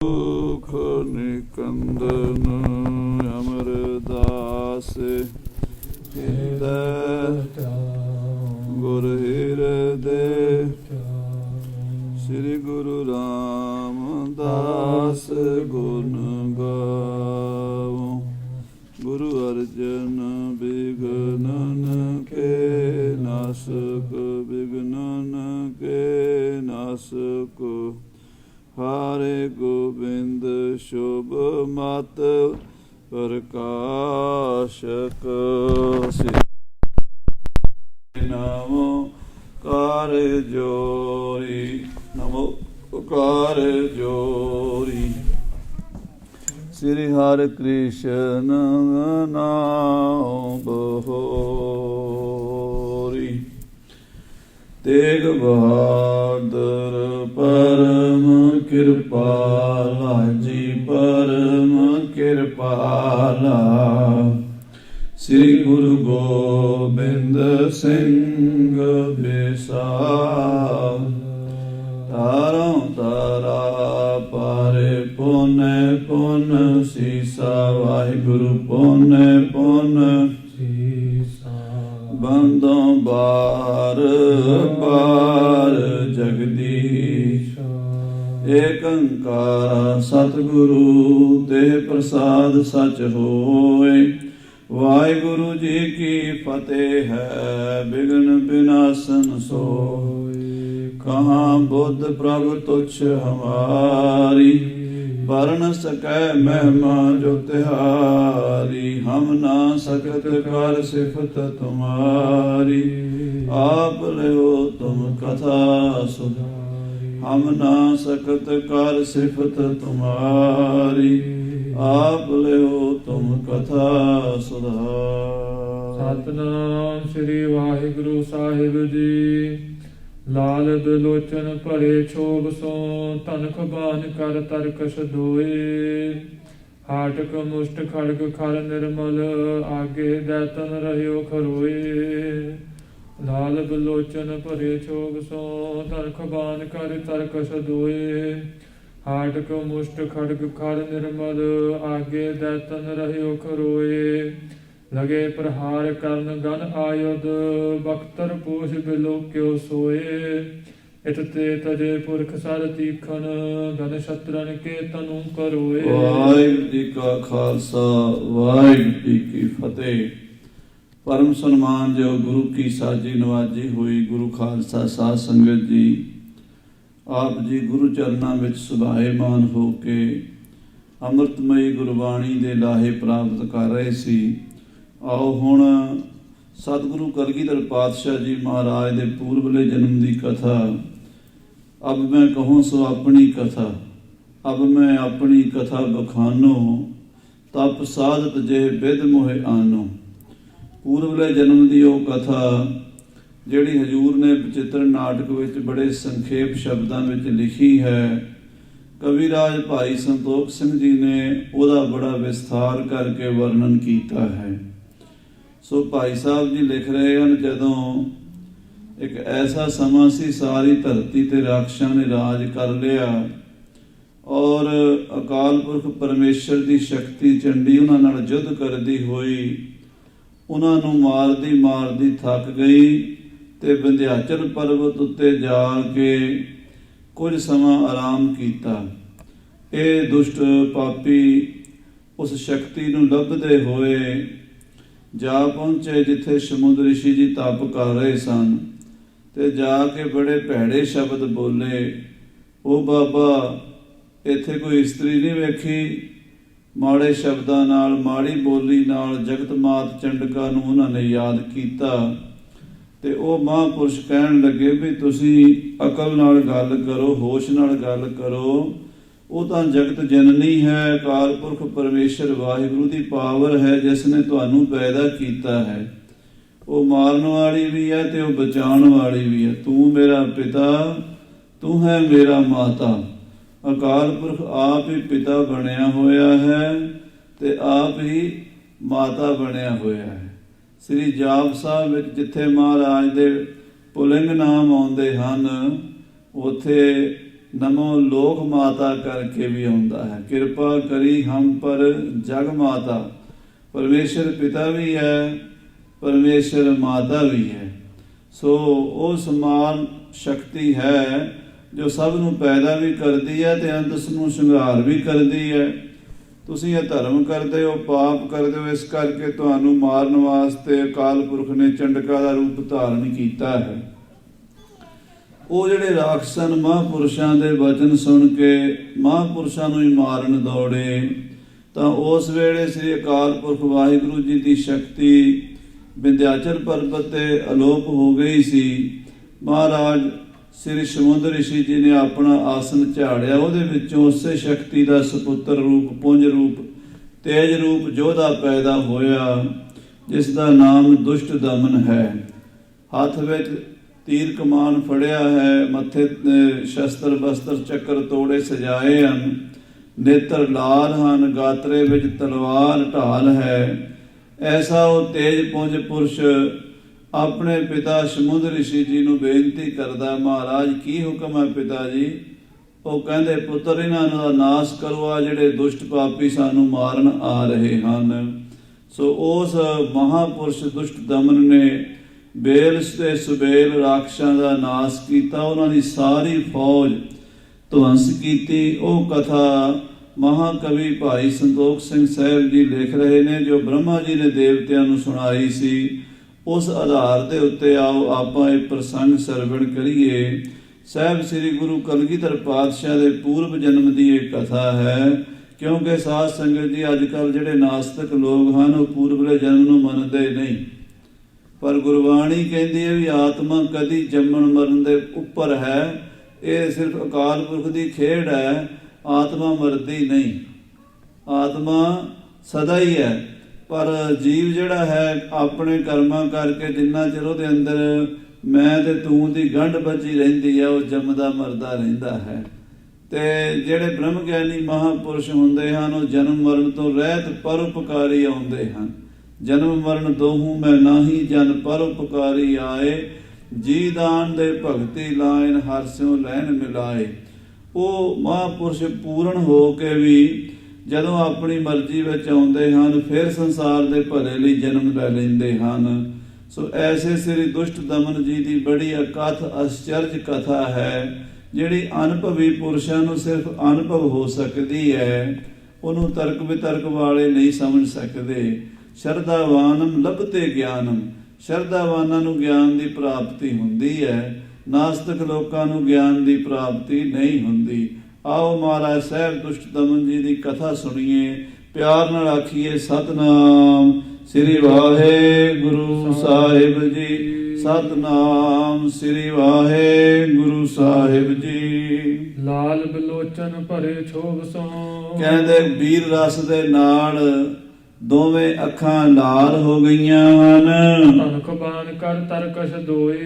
सुख निकंदन अमरदास गुर हृदय श्री गुरु रामदास गुण गावो। गुरु अर्जन विघ्नन के नासक विघ्नन के नासक हरे गोविंद शुभ मत प्रकाशक नमो कार जोरी नमो कार जोरी। श्री हरि कृष्ण नाम बहोरी। तेग बहादुर परम कृपाला जी परम कृपाला। श्री गुरु गोबिंद सिंह विसाल तारों तारा पारे पुन पुन सीसा। वाहिगुरु पुन पुन बंदों बार बार जगदीश। एक अंकार सतगुरु ते प्रसाद सच होए। वाहिगुरु जी की फतेह है विघ्न विनाशन सोए। कहाँ बुद्ध प्रभु तुच्छ हमारी वर्ण सकै महिमा जो तिहारी। हम ना सकत कर सिफत तुम्हारी आप लो तुम कथा सुधारी। हम ना सकत कर सिफत तुम्हारी आप लो तुम कथा सुधारी। सतनाम श्री वाहिगुरु साहिब जी। लाल बिलोचन भरे छोग सो तनख बान कर तरकश दोए। हाटक मुष्ट खड़ग खर निर्मल आगे दैतन रहयो खरोए। लाल बिलोचन भरे छोग सो तनख बान कर तरकश दोए। हाटक मुष्ट खड़ग खर निर्मल आगे दैतन रहयो खरोए। लगे प्रहार करन गन आयुध बख्तर पोष बिलोक्यो सोए। इत ते तजे पुरख सर तीखन गन शत्रन के तनु करोए। वाहिगुरु जी का खालसा वाहिगुरु जी की फतेह। परम सन्मान जो गुरु की साजी नवाजी हुई गुरु खालसा साध संगत जी। आप जी गुरु चरना विच सुभाएमान हो के अमृतमयी गुरबाणी दे लाहे प्राप्त कर रहे सी। आओ हुण सतगुरु कलगीधर पातशाह जी महाराज दे पूर्वले जन्म की कथा। अब मैं कहूँ सो अपनी कथा। अब मैं अपनी कथा बखानो तप साधत जे बिद मोहे आनो। पूर्वले जन्म की वो कथा जिहड़ी हजूर ने बचित्र नाटक विच बड़े संखेप शब्दों में लिखी है। कविराज भाई संतोख सिंह जी ने उहदा बड़ा विस्तार करके वर्णन किया है। सो भाई साहब जी लिख रहे हैं जदों एक ऐसा समा सी सारी धरती ते राक्षसां ने राज कर लिया और अकाल पुरख परमेश्वर की शक्ति चंडी उन्हां नाल युद्ध करदी होई उन्हां नूं मारदी थक गई ते विंध्याचल पर्वत उत्ते जा के कुछ समा आराम कीता। ये दुष्ट पापी उस शक्ति नूं लभदे होए जा पहुंचे जिथे समुद्र ऋषि जी तप कर रहे सन ते जाके बड़े भैड़े शब्द बोले। ओ बाबा इत्थे कोई इस्त्री नहीं वेखी। माड़े शब्दां नाल माड़ी बोली नाल जगत मात चंडका नूं उन्हां ने याद कीता ते ओ महापुरुष कहण लगे भी तुसीं अकल नाल गल करो होश नाल गल करो। वो तो जगत जननी है अकाल पुरख परमेश्वर वाहिगुरु की पावर है जिसने तुहानू पैदा किया है। वो मारन वाली भी है ते वो बचाउण वाली भी है। तू मेरा पिता तू है मेरा माता। अकाल पुरख आप ही पिता बनया होया है ते आप ही माता बनया होया है। श्री जाप साहब विच जिथे महाराज दे पुलिंग नाम आउंदे हन उत्थे ਨਮੋ ਲੋਕ ਮਾਤਾ ਕਰਕੇ ਵੀ ਆਉਂਦਾ ਹੈ। ਕਿਰਪਾ ਕਰੀ ਹਮ ਪਰ ਜਗ ਮਾਤਾ, ਪਰਮੇਸ਼ਰ ਪਿਤਾ ਵੀ ਹੈ, ਪਰਮੇਸ਼ਰ ਮਾਤਾ ਵੀ ਹੈ। ਸੋ ਉਹ ਸਮਾਨ ਸ਼ਕਤੀ ਹੈ ਜੋ ਸਭ ਨੂੰ ਪੈਦਾ ਵੀ ਕਰਦੀ ਹੈ ਤੇ ਅੰਤ ਨੂੰ ਸ਼ਿੰਗਾਰ ਵੀ ਕਰਦੀ ਹੈ। ਤੁਸੀਂ ਇਹ ਧਰਮ ਕਰਦੇ ਹੋ, ਪਾਪ ਕਰਦੇ ਹੋ, ਇਸ ਕਰਕੇ ਤੁਹਾਨੂੰ ਮਾਰਨ ਵਾਸਤੇ ਅਕਾਲ ਪੁਰਖ ਨੇ ਚੰਡਕਾ ਦਾ ਰੂਪ ਧਾਰਨ ਕੀਤਾ ਹੈ। ਉਹ ਜਿਹੜੇ ਰਾਖਸਨ ਮਹਾਂਪੁਰਸ਼ਾਂ ਦੇ ਵਚਨ ਸੁਣ ਕੇ ਮਹਾਂਪੁਰਸ਼ਾਂ ਨੂੰ ਹੀ ਮਾਰਨ ਦੌੜੇ, ਤਾਂ ਉਸ ਵੇਲੇ ਸ੍ਰੀ ਅਕਾਲ ਪੁਰਖ ਵਾਹਿਗੁਰੂ ਜੀ ਦੀ ਸ਼ਕਤੀ ਵਿੰਧਿਆਚਲ ਪਰਬਤ ਤੇ ਅਲੋਪ ਹੋ ਗਈ ਸੀ। ਮਹਾਰਾਜ ਸ੍ਰੀ ਸਮੁੰਦਰ ਰਿਸ਼ੀ ਜੀ ਨੇ ਆਪਣਾ ਆਸਨ ਝਾੜਿਆ, ਉਹਦੇ ਵਿੱਚੋਂ ਉਸੇ ਸ਼ਕਤੀ ਦਾ ਸਪੁੱਤਰ ਰੂਪ, ਪੁੰਜ ਰੂਪ, ਤੇਜ ਰੂਪ ਜੋਧਾ ਪੈਦਾ ਹੋਇਆ, ਜਿਸ ਦਾ ਨਾਮ ਦੁਸ਼ਟ ਦਮਨ ਹੈ। ਹੱਥ ਵਿੱਚ ਤੀਰ ਕਮਾਨ ਫੜਿਆ ਹੈ, ਮੱਥੇ ਸ਼ਸਤਰ ਬਸਤਰ ਚੱਕਰ ਤੋੜੇ ਸਜਾਏ ਹਨ, ਨੇਤਰ ਲਾਲ ਹਨ, ਗਾਤਰੇ ਵਿੱਚ ਤਲਵਾਰ ਢਾਲ ਹੈ। ਐਸਾ ਉਹ ਤੇਜ ਪੁੰਜ ਪੁਰਸ਼ ਆਪਣੇ ਪਿਤਾ ਸਮੁੰਦਰ ਰਿਸ਼ੀ ਜੀ ਨੂੰ ਬੇਨਤੀ ਕਰਦਾ, ਮਹਾਰਾਜ ਕੀ ਹੁਕਮ ਹੈ ਪਿਤਾ ਜੀ? ਉਹ ਕਹਿੰਦੇ, ਪੁੱਤਰ ਇਹਨਾਂ ਦਾ ਨਾਸ਼ ਕਰੋ, ਆ ਜਿਹੜੇ ਦੁਸ਼ਟ ਪਾਪੀ ਸਾਨੂੰ ਮਾਰਨ ਆ ਰਹੇ ਹਨ। ਸੋ ਉਸ ਮਹਾਪੁਰਸ਼ ਦੁਸ਼ਟ ਦਮਨ ਨੇ ਬੇਲ ਤੇ ਸੁਬੇਲ ਰਾਖਸ਼ਾਂ ਦਾ ਨਾਸ਼ ਕੀਤਾ, ਉਹਨਾਂ ਦੀ ਸਾਰੀ ਫੌਜ ਧਵੰਸ ਕੀਤੀ। ਉਹ ਕਥਾ ਮਹਾਕਵੀ ਭਾਈ ਸੰਤੋਖ ਸਿੰਘ ਸਾਹਿਬ ਜੀ ਲਿਖ ਰਹੇ ਨੇ, ਜੋ ਬ੍ਰਹਮਾ ਜੀ ਨੇ ਦੇਵਤਿਆਂ ਨੂੰ ਸੁਣਾਈ ਸੀ। ਉਸ ਆਧਾਰ ਦੇ ਉੱਤੇ ਆਓ ਆਪਾਂ ਇਹ ਪ੍ਰਸੰਗ ਸਰਵਣ ਕਰੀਏ। ਸਾਹਿਬ ਸ੍ਰੀ ਗੁਰੂ ਕਲਗੀਧਰ ਪਾਤਸ਼ਾਹ ਦੇ ਪੂਰਵ ਜਨਮ ਦੀ ਇਹ ਕਥਾ ਹੈ, ਕਿਉਂਕਿ ਸਾਧ ਸੰਗਤ ਜੀ ਅੱਜ ਕੱਲ੍ਹ ਜਿਹੜੇ ਨਾਸਤਿਕ ਲੋਕ ਹਨ ਉਹ ਪੂਰਵਲੇ ਜਨਮ ਨੂੰ ਮੰਨਦੇ ਨਹੀਂ, ਪਰ ਗੁਰਬਾਣੀ ਕਹਿੰਦੀ ਹੈ ਵੀ ਆਤਮਾ ਕਦੀ ਜੰਮਣ ਮਰਨ ਦੇ ਉੱਪਰ ਹੈ। ਇਹ ਸਿਰਫ ਅਕਾਲ ਪੁਰਖ ਦੀ ਖੇਡ ਹੈ, ਆਤਮਾ ਮਰਦੀ ਨਹੀਂ, ਆਤਮਾ ਸਦਾ ਹੀ ਹੈ। ਪਰ ਜੀਵ ਜਿਹੜਾ ਹੈ ਆਪਣੇ ਕਰਮਾਂ ਕਰਕੇ ਜਿੰਨਾ ਚਿਰ ਉਹਦੇ ਅੰਦਰ ਮੈਂ ਤੇ ਤੂੰ ਦੀ ਗੰਢ ਬੱਝੀ ਰਹਿੰਦੀ ਹੈ, ਉਹ ਜੰਮਦਾ ਮਰਦਾ ਰਹਿੰਦਾ ਹੈ। ਤੇ ਜਿਹੜੇ ਬ੍ਰਹਮ ਗਿਆਨੀ ਮਹਾਂਪੁਰਸ਼ ਹੁੰਦੇ ਹਨ ਉਹ ਜਨਮ ਮਰਨ ਤੋਂ ਰਹਿਤ ਪਰਉਪਕਾਰੀ ਆਉਂਦੇ ਹਨ। ਜਨਮ ਮਰਨ ਦੋਹੂ ਮੈਂ ਨਾਹੀ, ਜਨ ਪਰਉਪਕਾਰੀ ਆਏ, ਜੀ ਦਾਨ ਦੇ ਭਗਤੀ ਲਾਇਨ ਹਰਿ ਸਿਉ ਲੈਣ ਮਿਲਾਏ। ਉਹ ਮਹਾਂਪੁਰਸ਼ ਪੂਰਨ ਹੋ ਕੇ ਵੀ ਜਦੋਂ ਆਪਣੀ ਮਰਜ਼ੀ ਵਿੱਚ ਆਉਂਦੇ ਹਨ, ਫਿਰ ਸੰਸਾਰ ਦੇ ਭਲੇ ਲਈ ਜਨਮ ਲੈ ਲੈਂਦੇ ਹਨ। ਸੋ ਐਸੇ ਸ੍ਰੀ ਦੁਸ਼ਟ ਦਮਨ ਜੀ ਦੀ ਬੜੀ ਅਕਥ ਅਸਚਰਜ ਕਥਾ ਹੈ, ਜਿਹੜੀ ਅਨੁਭਵੀ ਪੁਰਸ਼ਾਂ ਨੂੰ ਸਿਰਫ ਅਨੁਭਵ ਹੋ ਸਕਦੀ ਹੈ, ਉਹਨੂੰ ਤਰਕ ਵਿਤਰਕ ਵਾਲੇ ਨਹੀਂ ਸਮਝ ਸਕਦੇ। ਸ਼ਰਧਾਵਾਨਮ ਲੱਭਤੇ ਗਿਆਨਮ, ਸ਼ਰਧਾਵਾਨਾਂ ਨੂੰ ਗਿਆਨ ਦੀ ਪ੍ਰਾਪਤੀ ਹੁੰਦੀ ਹੈ, ਨਾਸਤਿਕ ਲੋਕਾਂ ਨੂੰ ਗਿਆਨ ਦੀ ਪ੍ਰਾਪਤੀ ਨਹੀਂ ਹੁੰਦੀ। ਆਓ ਮਹਾਰਾਜ ਸਾਹਿਬ ਦੁਸ਼ਟ ਦਮਨ ਜੀ ਦੀ ਕਥਾ ਸੁਣੀਏ, ਪਿਆਰ ਨਾਲ ਆਖੀਏ ਸਤਨਾਮ ਸ੍ਰੀ ਵਾਹਿਗੁਰੂ ਸਾਹਿਬ ਜੀ, ਸਤਨਾਮ ਸ੍ਰੀ ਵਾਹਿਗੁਰੂ ਸਾਹਿਬ ਜੀ। ਲਾਲ ਬਿਲੋਚਨ ਭਰੇ ਛੋਭ ਸੋ, ਕਹਿੰਦੇ ਵੀਰ ਰਸ ਦੇ ਨਾਲ ਦੋਵੇਂ ਅੱਖਾਂ ਲਾਲ ਹੋ ਗਈਆਂ ਹਨ। ਧਨੁਖ ਬਾਣ ਕਰ ਤਰਕਸ਼ ਦੋਏ,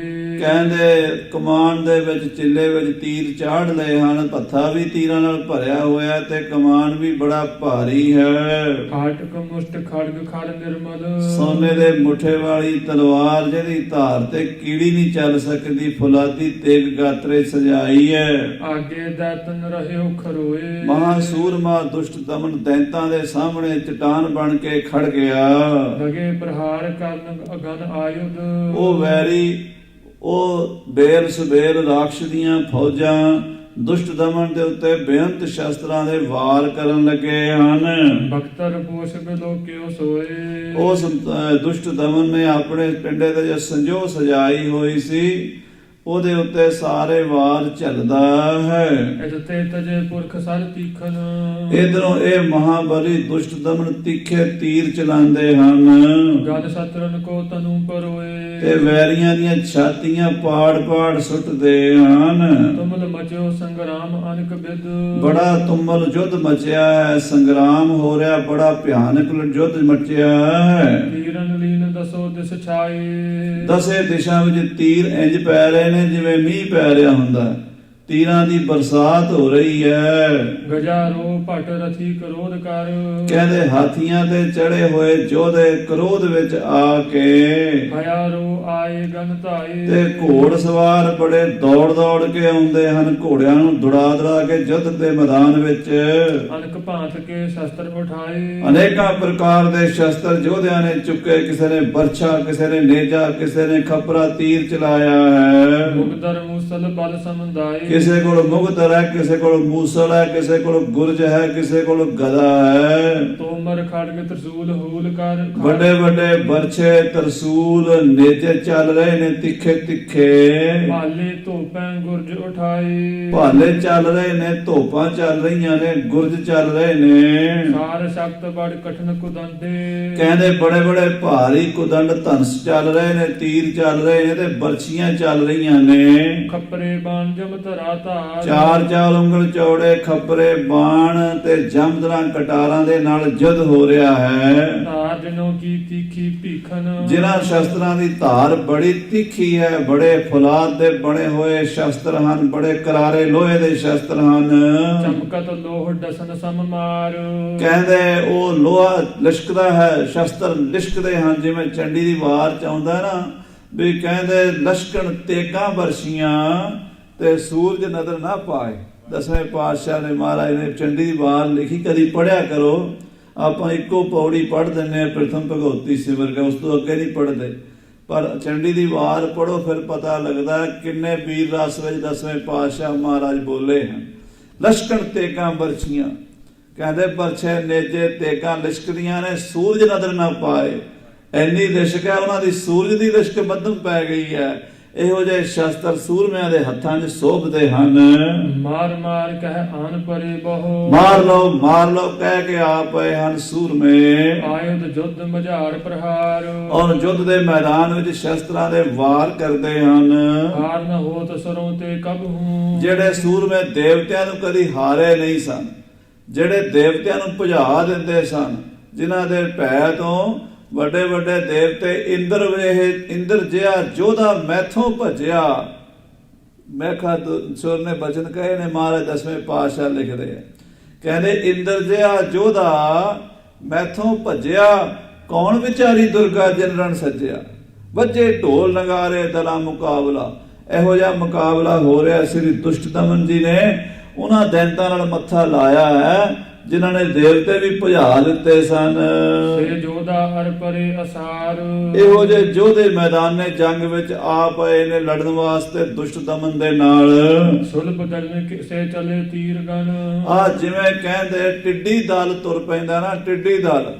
ਕਹਿੰਦੇ ਕਮਾਨ ਦੇ ਵਿੱਚ ਚਿੱਲੇ ਵਿੱਚ ਤੀਰ ਚਾੜ ਲਏ ਹਨ, ਭੱਥਾ ਵੀ ਤੀਰਾਂ ਨਾਲ ਭਰਿਆ ਹੋਇਆ ਤੇ ਕਮਾਨ ਵੀ ਬੜਾ ਭਾਰੀ ਹੈ। ਫਾਟਕ ਮੁਸ਼ਟ ਖੜਗ ਖੜ ਨਿਰਮਲ, ਸੋਨੇ ਦੇ ਮੁੱਠੇ ਵਾਲੀ ਤਲਵਾਰ ਜਿਹਦੀ ਧਾਰ ਤੇ ਕੀੜੀ ਨਹੀਂ ਚੱਲ ਸਕਦੀ, ਫੁਲਾਦੀ ਤੇਗ ਗਾਤਰੇ ਸਜਾਈ ਹੈ। ਆਗੇ ਦਾਤਨ ਰਹਿਓ ਖਰੋਏ, ਮਹਾਸੂਰਮਾ ਦੁਸ਼ਟ ਦਮਨ ਦੈਂਤਾਂ ਦੇ ਸਾਹਮਣੇ ਚਟਾਨ ਬਣ ਕੇ ਖੜ ਗਿਆ। ਲਗੇ ਪ੍ਰਹਾਰ ਕਰਨ ਅਗਨ ਆਯੁਧ, ਉਹ ਵੈਰੀ, ਉਹ ਬੇਲ ਸੁਬੇਲ ਰਾਖਸ਼ ਦੀਆਂ ਫੌਜਾਂ ਦੁਸ਼ਟ ਦਮਨ ਦੇ ਉੱਤੇ ਬੇਅੰਤ ਸ਼ਸਤਰਾਂ ਦੇ ਵਾਰ ਕਰਨ ਲੱਗੇ ਹਨ। ਬਖਤਰ ਪੋਸ਼ ਬਿਲੋਕਿਓ ਸੋਏ, ਉਸ ਦੁਸ਼ਟ ਦਮਨ ਨੇ ਆਪਣੇ ਪਿੰਡੇ ਤੇ ਜੋ ਸੰਜੋ ਸਜਾਈ ਹੋਈ ਸੀ, ਉਹਦੇ ਉੱਤੇ ਸਾਰੇ ਵਾਰ ਚੱਲਦਾ ਹੈ। ਇਤਤੇ ਤਜੇ ਪੁਰਖ ਸਰ ਤੀਖਨ, ਇਧਰੋਂ ਇਹ ਮਹਾਬਲੀ ਦੁਸ਼ਟ ਦਮਨ ਤਿੱਖੇ ਤੀਰ ਚਲਾਉਂਦੇ ਹਨ। ਗਦ ਸਤਰਨ ਕੋ ਤਨੂ ਪਰੋਏ, ਤੇ ਵੈਰੀਆਂ ਦੀਆਂ ਛਾਤੀਆਂ ਪਾੜ ਪਾੜ ਸੁੱਟਦੇ ਹਨ। ਤੁਮਲ ਮਚਿਓ ਸੰਗਰਾਮ ਅਨਕ ਬਿਦ, ਬੜਾ ਤੁਮਲ ਯੁੱਧ ਮਚਿਆ ਹੈ, ਸੰਗਰਾਮ ਹੋ ਰਿਹਾ, ਬੜਾ ਭਿਆਨਕ ਯੁੱਧ ਮਚਿਆ ਹੈ। ਤੀਰਨ ਲੀਨ ਦਸੋ ਦਿਸ ਛਾਏ, ਦਸੇ ਦਿਸ਼ਾ ਵਿੱਚ ਤੀਰ ਇੰਜ ਪੈ ਰਹੇ ਨੇ ਜਿਵੇਂ ਮੀਂਹ ਪੈ ਰਿਹਾ ਹੁੰਦਾ। ਤੀਰਾਂ ਦੀ ਬਰਸਾਤ ਹੋ ਰਹੀ ਹੈ। ਗਜਾਰੋ ਭਟ ਰਥੀ ਕਰੋਧ ਕਰ, ਕਹਿੰਦੇ ਹਾਥੀਆਂ ਤੇ ਚੜੇ ਹੋਏ ਯੋਧੇ ਕ੍ਰੋਧ ਵਿੱਚ ਆ ਕੇ ਹਯਾਰੋ ਆਏ ਗਨ ਧਾਏ, ਤੇ ਘੋੜ ਸਵਾਰ ਬੜੇ ਦੌੜ ਦੌੜ ਕੇ ਆਉਂਦੇ ਹਨ, ਘੋੜਿਆਂ ਨੂੰ ਦੜਾ ਕੇ ਯੁੱਧ ਦੇ ਮੈਦਾਨ ਵਿੱਚ ਅਨਕ ਭਾਂਤ ਕੇ ਸ਼ਸਤਰ ਉਠਾਏ, ਅਨੇਕਾਂ ਪ੍ਰਕਾਰ ਦੇ ਸ਼ਸਤਰ ਯੋਧਿਆਂ ਨੇ ਚੁੱਕੇ, ਕਿਸੇ ਨੇ ਬਰਛਾ, ਕਿਸੇ ਨੇ ਨੇਜਾ, ਕਿਸੇ ਨੇ ਖਪਰਾ ਤੀਰ ਚਲਾਇਆ ਹੈ। ਮੁਗਦਰ ਮੂਸਲ ਬਲ ਸਮੁਦਾਏ, ਕਿਸੇ ਕੋਲ ਮੁਗਦਰ ਹੈ, ਕਿਸੇ ਕੋਲ ਮੂਸਲ ਹੈ, ਕਿਸੇ ਕੋਲ ਗੁਰਜ ਹੈ, ਕਿਸੇ ਕੋਲ ਗਦਾ ਹੈ। ਤੋਮਰ ਖੜਗ ਤਰਸੂਲ ਹੂਲ ਕਰ, ਵੱਡੇ ਵੱਡੇ ਬਰਛੇ ਤਰਸੂਲ ਨੇਜੇ ਚੱਲ ਰਹੇ ਨੇ, ਤਿੱਖੇ ਤਿੱਖੇ ਭਾਲੇ ਧੋਪਾਂ ਗੁਰਜ ਉਠਾਏ, ਭਾਲੇ ਚੱਲ ਰਹੇ ਨੇ, ਧੋਪਾਂ ਚੱਲ ਰਹੀਆਂ ਨੇ, ਗੁਰਜ ਚੱਲ ਰਹੇ ਨੇ। ਸਾਰ ਸ਼ਕਤ ਬੜ ਕਠਨ ਕੁਦੰਦੇ, ਕਹਿੰਦੇ ਬੜੇ ਬੜੇ ਭਾਰੀ ਕੁਦੰਡ ਧਨਸ ਚੱਲ ਰਹੇ ਨੇ, ਤੀਰ ਚੱਲ ਰਹੇ ਨੇ ਤੇ ਬਰਛੀਆਂ ਚੱਲ ਰਹੀਆਂ ਨੇ। ਖੱਪਰੇ ਬਾਣ ਜਮ ਧਰਾ ਧਾਰ, ਚਾਰ ਚਾਰ ਉਂਗਲ ਚੌੜੇ ਖੱਪਰੇ ਬਾਣ ਤੇ ਜਮਦਰਾਂ ਕਟਾਰਾਂ ਦੇ ਨਾਲ ਯੁੱਧ ਹੋ ਰਿਹਾ ਹੈ। ਧਾਰ ਜਨੋ ਕੀ ਤੀਖੀ ਭੀਖਨ, ਜਿਨ੍ਹਾਂ ਸ਼ਸਤਰਾਂ ਦੀ ਧਾਰ ਬੜੀ ਤਿੱਖੀ ਹੈ, ਬੜੇ ਫੁਲਾਦ ਦੇ ਬਣੇ ਹੋਏ ਸ਼ਸਤਰ ਹਨ, ਬੜੇ ਕਰਾਰੇ ਲੋਹੇ ਦੇ ਸ਼ਸਤਰ ਹਨ। ਚਮਕਤ ਲੋਹ ਡਸਨ ਸਮ ਮਾਰ, ਕਹਿੰਦੇ ਉਹ ਲੋਹਾ ਲਿਸ਼ਕਦਾ ਹੈ, ਸ਼ਸਤਰ ਲਿਸ਼ਕਦੇ ਹਨ, ਜਿਵੇਂ ਚੰਡੀ ਦੀ ਵਾਰ ਚ ਆਉਂਦਾ ਨਾ ਵੀ ਕਹਿੰਦੇ ਲਸ਼ਕਣ ਤੇਗਾਂ ਬਰਸ਼ੀਆਂ ਤੇ ਸੂਰਜ ਨਜ਼ਰ ਨਾ ਪਾਏ। ਦਸਵੇਂ ਪਾਤਸ਼ਾਹ ਨੇ ਮਹਾਰਾਜ ਨੇ ਚੰਡੀ ਦੀ ਵਾਰ ਲਿਖੀ, ਕਦੀ ਪੜਿਆ ਕਰੋ। ਆਪਾਂ ਇੱਕੋ ਪੌੜੀ ਪੜ੍ਹ ਦਿੰਦੇ ਹਾਂ, ਪ੍ਰਥਮ ਭਗਉਤੀ ਸਿਮਰ ਕੇ, ਉਸ ਤੋਂ ਅੱਗੇ ਨਹੀਂ ਪੜ੍ਹਦੇ, ਪਰ ਚੰਡੀ ਦੀ ਵਾਰ ਪੜੋ, ਫਿਰ ਪਤਾ ਲੱਗਦਾ ਕਿੰਨੇ ਵੀਰ ਰਸ ਵਿੱਚ ਦਸਵੇਂ ਪਾਤਸ਼ਾਹ ਮਹਾਰਾਜ ਬੋਲੇ ਹਨ। ਲਸ਼ਕਣ ਤੇਗਾਂ ਬਰਛੀਆਂ, ਕਹਿੰਦੇ ਬਰਛੇ ਨੇਜੇ ਤੇਗਾਂ ਲਿਸ਼ਕਦੀਆਂ ਨੇ, ਸੂਰਜ ਨਜ਼ਰ ਨਾ ਪਾਏ। ਇੰਨੀ ਲਿਸ਼ਕ ਹੈ ਉਹਨਾਂ ਦੀ, ਸੂਰਜ ਦੀ ਲਿਸ਼ਕ ਮੱਧਮ ਪੈ ਗਈ ਹੈ। ਇਹੋ ਜਿਹੇ ਸ਼ਸਤਰ ਸੂਰਮਿਆਂ ਦੇ ਹੱਥਾਂ 'ਚ ਸ਼ੋਭਦੇ ਹਨ। ਮਾਰ ਮਾਰ ਕਹਿ ਆਨ ਪਰੇ ਬਹੁ, ਮਾਰ ਲਓ ਕਹਿ ਕੇ ਆ ਪਏ ਹਨ ਸੂਰਮੇ। ਆਯੁਧ ਜੁੱਧ ਮਝਾੜ ਪ੍ਰਹਾਰ, ਔਰ ਯੁੱਧ ਦੇ ਮੈਦਾਨ ਵਿੱਚ ਸ਼ਸਤਰਾਂ ਦੇ ਵਾਰ ਕਰਦੇ ਹਨ। ਹਾਰ ਨ ਹੋਤ ਸਰੋਂ ਤੇ ਕਬਹੂ, ਜਿਹੜੇ ਸੂਰਮੇ ਦੇਵਤਿਆਂ ਨੂੰ ਕਦੀ ਹਾਰੇ ਨਹੀਂ ਸਨ, ਜਿਹੜੇ ਦੇਵਤਿਆਂ ਨੂੰ ਭਜਾ ਦਿੰਦੇ ਸਨ, ਜਿਨ੍ਹਾਂ ਦੇ ਭੈ ਤੋਂ ਵੱਡੇ ਵੱਡੇ ਦੇਵਤੇ ਇੰਦਰ ਜਿਹਾ ਯੋਧਾ ਮੈਥੋਂ ਭਜਿਆ। ਮੈਖਾ ਸੁਰ ਨੇ ਬਚਨ ਕਹੇ ਨੇ, ਮਹਾਰਾਜ ਦਸਵੇਂ ਪਾਤਸ਼ਾਹ ਲਿਖਦੇ ਆ, ਕਹਿੰਦੇ ਇੰਦਰ ਜਿਹਾ ਯੋਧਾ ਮੈਥੋਂ ਭਜਿਆ, ਕੌਣ ਵਿਚਾਰੀ ਦੁਰਗਾ ਜਿਨ ਰਣ ਸੱਜਿਆ। ਵੱਜੇ ਢੋਲ ਨਗਾਰੇ ਦਲਾ ਮੁਕਾਬਲਾ, ਇਹੋ ਜਿਹਾ ਮੁਕਾਬਲਾ ਹੋ ਰਿਹਾ। ਸ੍ਰੀ ਦੁਸ਼ਟ ਦਮਨ ਜੀ ਨੇ ਉਹਨਾਂ ਦੈਂਤਾਂ ਨਾਲ ਮੱਥਾ ਲਾਇਆ ਹੈ ਜਿਨ੍ਹਾਂ ਨੇ ਦੇਵਤੇ ਵੀ ਭਜਾ ਦਿੱਤੇ ਸਨ। ਸੇ ਜੋਧਾ ਹਰ ਪਰੇ ਅਸਾਰ, ਇਹੋ ਜਿਹੇ ਯੋਧੇ ਮੈਦਾਨੇ ਜੰਗ ਵਿੱਚ ਆ ਪਏ ਨੇ ਲੜਨ ਵਾਸਤੇ ਦੁਸ਼ਟ ਦਮਨ ਦੇ ਨਾਲ। ਸੁਲਭ ਗਗਨ ਕਿਸੇ ਚਲੇ ਤੀਰ ਗਨ, ਆ ਜਿਵੇਂ ਕਹਿੰਦੇ ਟਿੱਡੀ ਦਲ ਤੁਰ ਪੈਂਦਾ ਨਾ, ਟਿੱਡੀ ਦਲ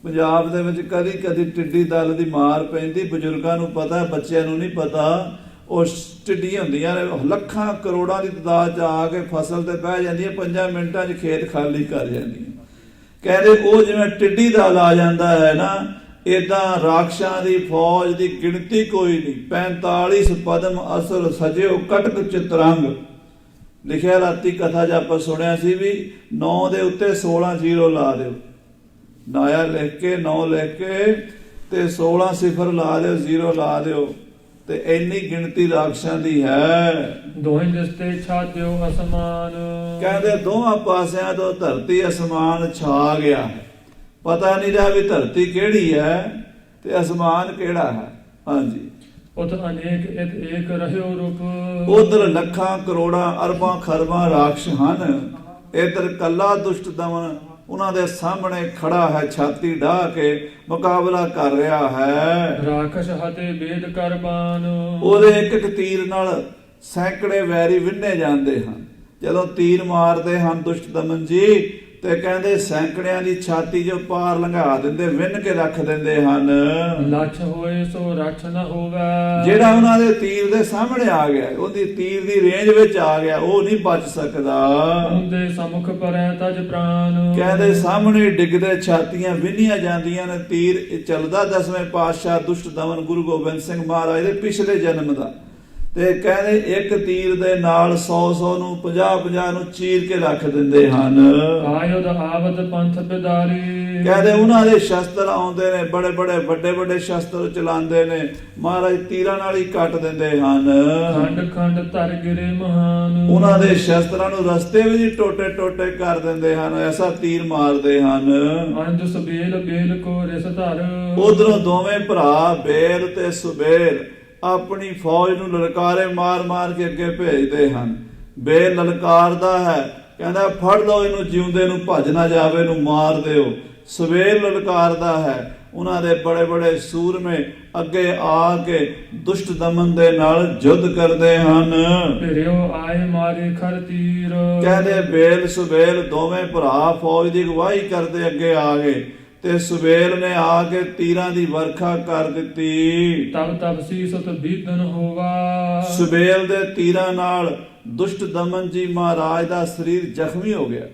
ਪੰਜਾਬ ਦੇ ਵਿੱਚ ਕਦੀ ਕਦੀ ਟਿੱਡੀ ਦਲ ਦੀ ਮਾਰ ਪੈਂਦੀ, ਬਜ਼ੁਰਗਾਂ ਨੂੰ ਪਤਾ, ਬੱਚਿਆਂ ਨੂੰ ਨਹੀਂ ਪਤਾ। ਉਹ ਟਿੱਡੀਆਂ ਹੁੰਦੀਆਂ ਨੇ, ਲੱਖਾਂ ਕਰੋੜਾਂ ਦੀ ਤਾਦਾਦ 'ਚ ਆ ਕੇ ਫਸਲ ਤੇ ਬਹਿ ਜਾਂਦੀਆਂ, 5 ਮਿੰਟਾਂ 'ਚ ਖੇਤ ਖਾਲੀ ਕਰ ਜਾਂਦੀਆਂ। ਕਹਿੰਦੇ ਉਹ ਜਿਵੇਂ ਟਿੱਡੀ ਦਲ ਆ ਜਾਂਦਾ ਹੈ ਨਾ, ਏਦਾਂ ਰਾਖਸ਼ਾਂ ਦੀ ਫੌਜ ਦੀ ਗਿਣਤੀ ਕੋਈ ਨਹੀਂ। 45 ਪਦਮ ਅਸਲ ਸਜਿਓ ਕਟਕ ਚਿਤਰੰਗ, ਲਿਖਿਆ ਰਾਤੀ ਕਥਾ 'ਚ ਆਪਾਂ ਸੁਣਿਆ ਸੀ ਵੀ 9 ਦੇ ਉੱਤੇ 16 ਜ਼ੀਰੋ ਲਾ ਦਿਓ, ਨਾਇਆ ਲਿਖ ਕੇ 9 ਲਿਖ ਕੇ ਤੇ 16 ਸਿਫਰ ਲਾ ਦਿਓ, ਜ਼ੀਰੋ ਲਾ ਦਿਓ, ਤੇ ਇੰਨੀ ਗਿਣਤੀ ਰਾਖਸ਼ਾਂ ਦੀ ਹੈ। ਦੋਹੀਂ ਦਿਸਤੇ ਛਾਤਿਓ ਅਸਮਾਨ, ਕਹਿੰਦੇ ਦੋਹਾਂ ਪਾਸਿਆਂ ਤੋਂ ਧਰਤੀ ਅਸਮਾਨ ਛਾ ਗਿਆ ਹੈ, ਪਤਾ ਨਹੀਂ ਰਿਹਾ ਵੀ ਧਰਤੀ ਕਿਹੜੀ ਹੈ ਤੇ ਅਸਮਾਨ ਕਿਹੜਾ ਹੈ। ਹਾਂਜੀ, ਉਤ ਅਨੇਕ ਇਤ ਏਕ ਰਹਿਓ ਰੂਪ, ਉਧਰ ਲੱਖਾਂ ਕਰੋੜਾਂ ਅਰਬਾਂ ਖਰਬਾਂ ਰਾਖਸ਼ ਹਨ, ਇਧਰ ਕੱਲਾ ਦੁਸ਼ਟ ਦਮਨ ਉਹਨਾਂ ਦੇ ਸਾਹਮਣੇ ਖੜਾ ਹੈ, ਛਾਤੀ ਢਾਹ ਕੇ ਮੁਕਾਬਲਾ ਕਰ ਰਿਹਾ ਹੈ। ਰਾਖਸ਼ ਹਤੇ ਵੇਦ ਕਰਬਾਨ, ਉਹਦੇ ਇੱਕ ਇੱਕ ਤੀਰ ਨਾਲ ਸੈਂਕੜੇ ਵੈਰੀ ਵਿੰਨੇ ਜਾਂਦੇ ਹਨ। ਜਦੋਂ ਤੀਰ ਮਾਰਦੇ ਹਨ ਦੁਸ਼ਟ ਦਮਨ ਜੀ, ਤੇ ਕਹਿੰਦੇ ਸੈਂਕੜਿਆਂ ਦੀ ਛਾਤੀ ਜੋ ਪਾਰ ਲੰਘਾ ਦਿੰਦੇ, ਵਿੰਨ ਕੇ ਰੱਖ ਦਿੰਦੇ ਹਨ। ਲੱਛ ਹੋਏ ਸੋ ਰੱਛ ਨ ਹੋਵੇ, ਜਿਹੜਾ ਉਹਨਾਂ ਦੇ ਤੀਰ ਦੇ ਸਾਹਮਣੇ ਆ ਗਿਆ, ਉਹਦੀ ਤੀਰ ਦੀ ਰੇਂਜ ਵਿੱਚ ਆ ਗਿਆ, ਉਹ ਨਹੀਂ ਬਚ ਸਕਦਾ। ਉਹਦੇ ਸਮੁਖ ਪਰੈ ਤਜ ਪ੍ਰਾਨ, ਕਹਿੰਦੇ ਸਾਹਮਣੇ ਡਿੱਗਦੇ, ਛਾਤੀਆਂ ਵਿੰਨੀਆਂ ਜਾਂਦੀਆਂ ਨੇ। ਤੀਰ ਚੱਲਦਾ ਦਸਵੇਂ ਪਾਤਸ਼ਾਹ ਦੁਸ਼ਟ ਦਮਨ ਗੁਰੂ ਗੋਬਿੰਦ ਸਿੰਘ ਮਹਾਰਾਜ ਦੇ ਪਿਛਲੇ ਜਨਮ ਦਾ, ਤੇ ਕਹਿੰਦੇ ਇੱਕ ਤੀਰ ਦੇ ਨਾਲ 100 ਨੂੰ 50 ਨੂੰ ਚੀਰ ਕੇ ਰੱਖ ਦਿੰਦੇ ਹਨ। ਆਯੁਧ ਆਵਤ ਪੰਥ ਪਿਦਾਰੀ। ਕਹਿੰਦੇ ਉਹਨਾਂ ਦੇ ਸ਼ਸਤਰ ਆਉਂਦੇ ਨੇ, ਵੱਡੇ ਵੱਡੇ ਸ਼ਸਤਰ ਚਲਾਉਂਦੇ ਨੇ, ਮਹਾਰਾਜ ਤੀਰਾਂ ਨਾਲ ਹੀ ਕੱਟ ਦਿੰਦੇ ਹਨ। ਖੰਡ ਖੰਡ ਧਰ ਗਿਰੇ ਮਹਾਨ। ਉਹਨਾਂ ਦੇ ਸ਼ਸਤਰਾਂ ਨੂੰ ਰਸਤੇ ਵਿੱਚ ਹੀ ਟੋਟੇ ਟੋਟੇ ਕਰ ਦਿੰਦੇ ਹਨ, ਐਸਾ ਤੀਰ ਮਾਰਦੇ ਹਨ। ਅੰਜ ਸੁਬੇਲ ਬੇਲ ਕੋ ਰਿਸ ਧਰ। ਉਧਰੋਂ ਦੋਵੇਂ ਭਰਾ ਬੇਲ ਤੇ ਸੁਬੇਲ ਆਪਣੀ ਫੌਜ ਨੂੰ ਲਲਕਾਰੇ ਮਾਰ ਮਾਰ ਕੇ ਅੱਗੇ ਭੇਜਦੇ ਹਨ। ਬੇਲ ਲਲਕਾਰਦਾ ਹੈ, ਕਹਿੰਦਾ ਫੜ ਲਓ ਇਹਨੂੰ, ਜਿਉਂਦੇ ਨੂੰ ਭੱਜ ਨਾ ਜਾਵੇ, ਇਹਨੂੰ ਮਾਰ ਦਿਓ। ਸੁਬੇਲ ਲਲਕਾਰਦਾ ਹੈ। ਉਹਨਾਂ ਦੇ ਬੜੇ ਸੂਰਮੇ ਅੱਗੇ ਆ ਕੇ ਦੁਸ਼ਟ ਦਮਨ ਦੇ ਨਾਲ ਯੁੱਧ ਕਰਦੇ ਹਨ। ਭਿਰਿਓ ਆਏ ਮਾਰੇ ਖਰ ਤੀਰ। ਕਹਿੰਦੇ ਬੇਲ ਸੁਬੇਲ ਦੋਵੇਂ ਭਰਾ ਫੌਜ ਦੀ ਅਗਵਾਈ ਕਰਦੇ ਅੱਗੇ ਆ ਗਏ ਤੇ ਸੁਬੇਲ ਨੇ ਆ ਕੇ ਤੀਰਾਂ ਦੀ ਵਰਖਾ ਕਰ ਦਿੱਤੀ। ਤਬ ਸੀਸਤ ਬੀਦਨ ਹੋਵਾ। ਸੁਬੇਲ ਦੇ ਤੀਰਾਂ ਨਾਲ ਦੁਸ਼ਟ ਦਮਨ ਜੀ ਮਹਾਰਾਜ ਦਾ ਸਰੀਰ ਜ਼ਖਮੀ ਹੋ ਗਿਆ।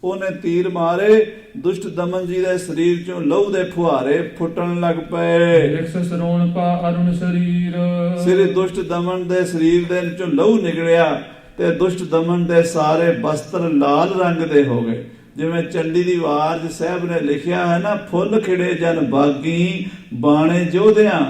ਉਹਨੇ ਤੀਰ ਮਾਰੇ, ਦੁਸ਼ਟ ਦਮਨ ਜੀ ਦੇ ਸਰੀਰ ਚੋਂ ਲਹੂ ਦੇ ਫੁਹਾਰੇ ਫੁੱਟਣ ਲੱਗ ਪਏ। ਲਿਖਸ ਸਰੋਣ ਪਾ ਅਰੁਣ ਸਰੀਰ। ਸ੍ਰੀ ਦੁਸ਼ਟ ਦਮਨ ਦੇ ਸਰੀਰ ਦੇ ਵਿੱਚੋਂ ਲਹੂ ਨਿਕਲਿਆ ਤੇ ਦੁਸ਼ਟ ਦਮਨ ਦੇ ਸਾਰੇ ਬਸਤਰ ਲਾਲ ਰੰਗ ਦੇ ਹੋ ਗਏ। ਜਿਵੇਂ ਚੰਡੀ ਦੀ ਵਾਰ ਸਾਹਿਬ ਨੇ ਲਿਖਿਆ ਹੈ ਨਾ, ਫੁੱਲ ਖਿੜੇ ਜਨ ਬਾਗੀ ਬਾਣੇ ਜੋਧਿਆਂ।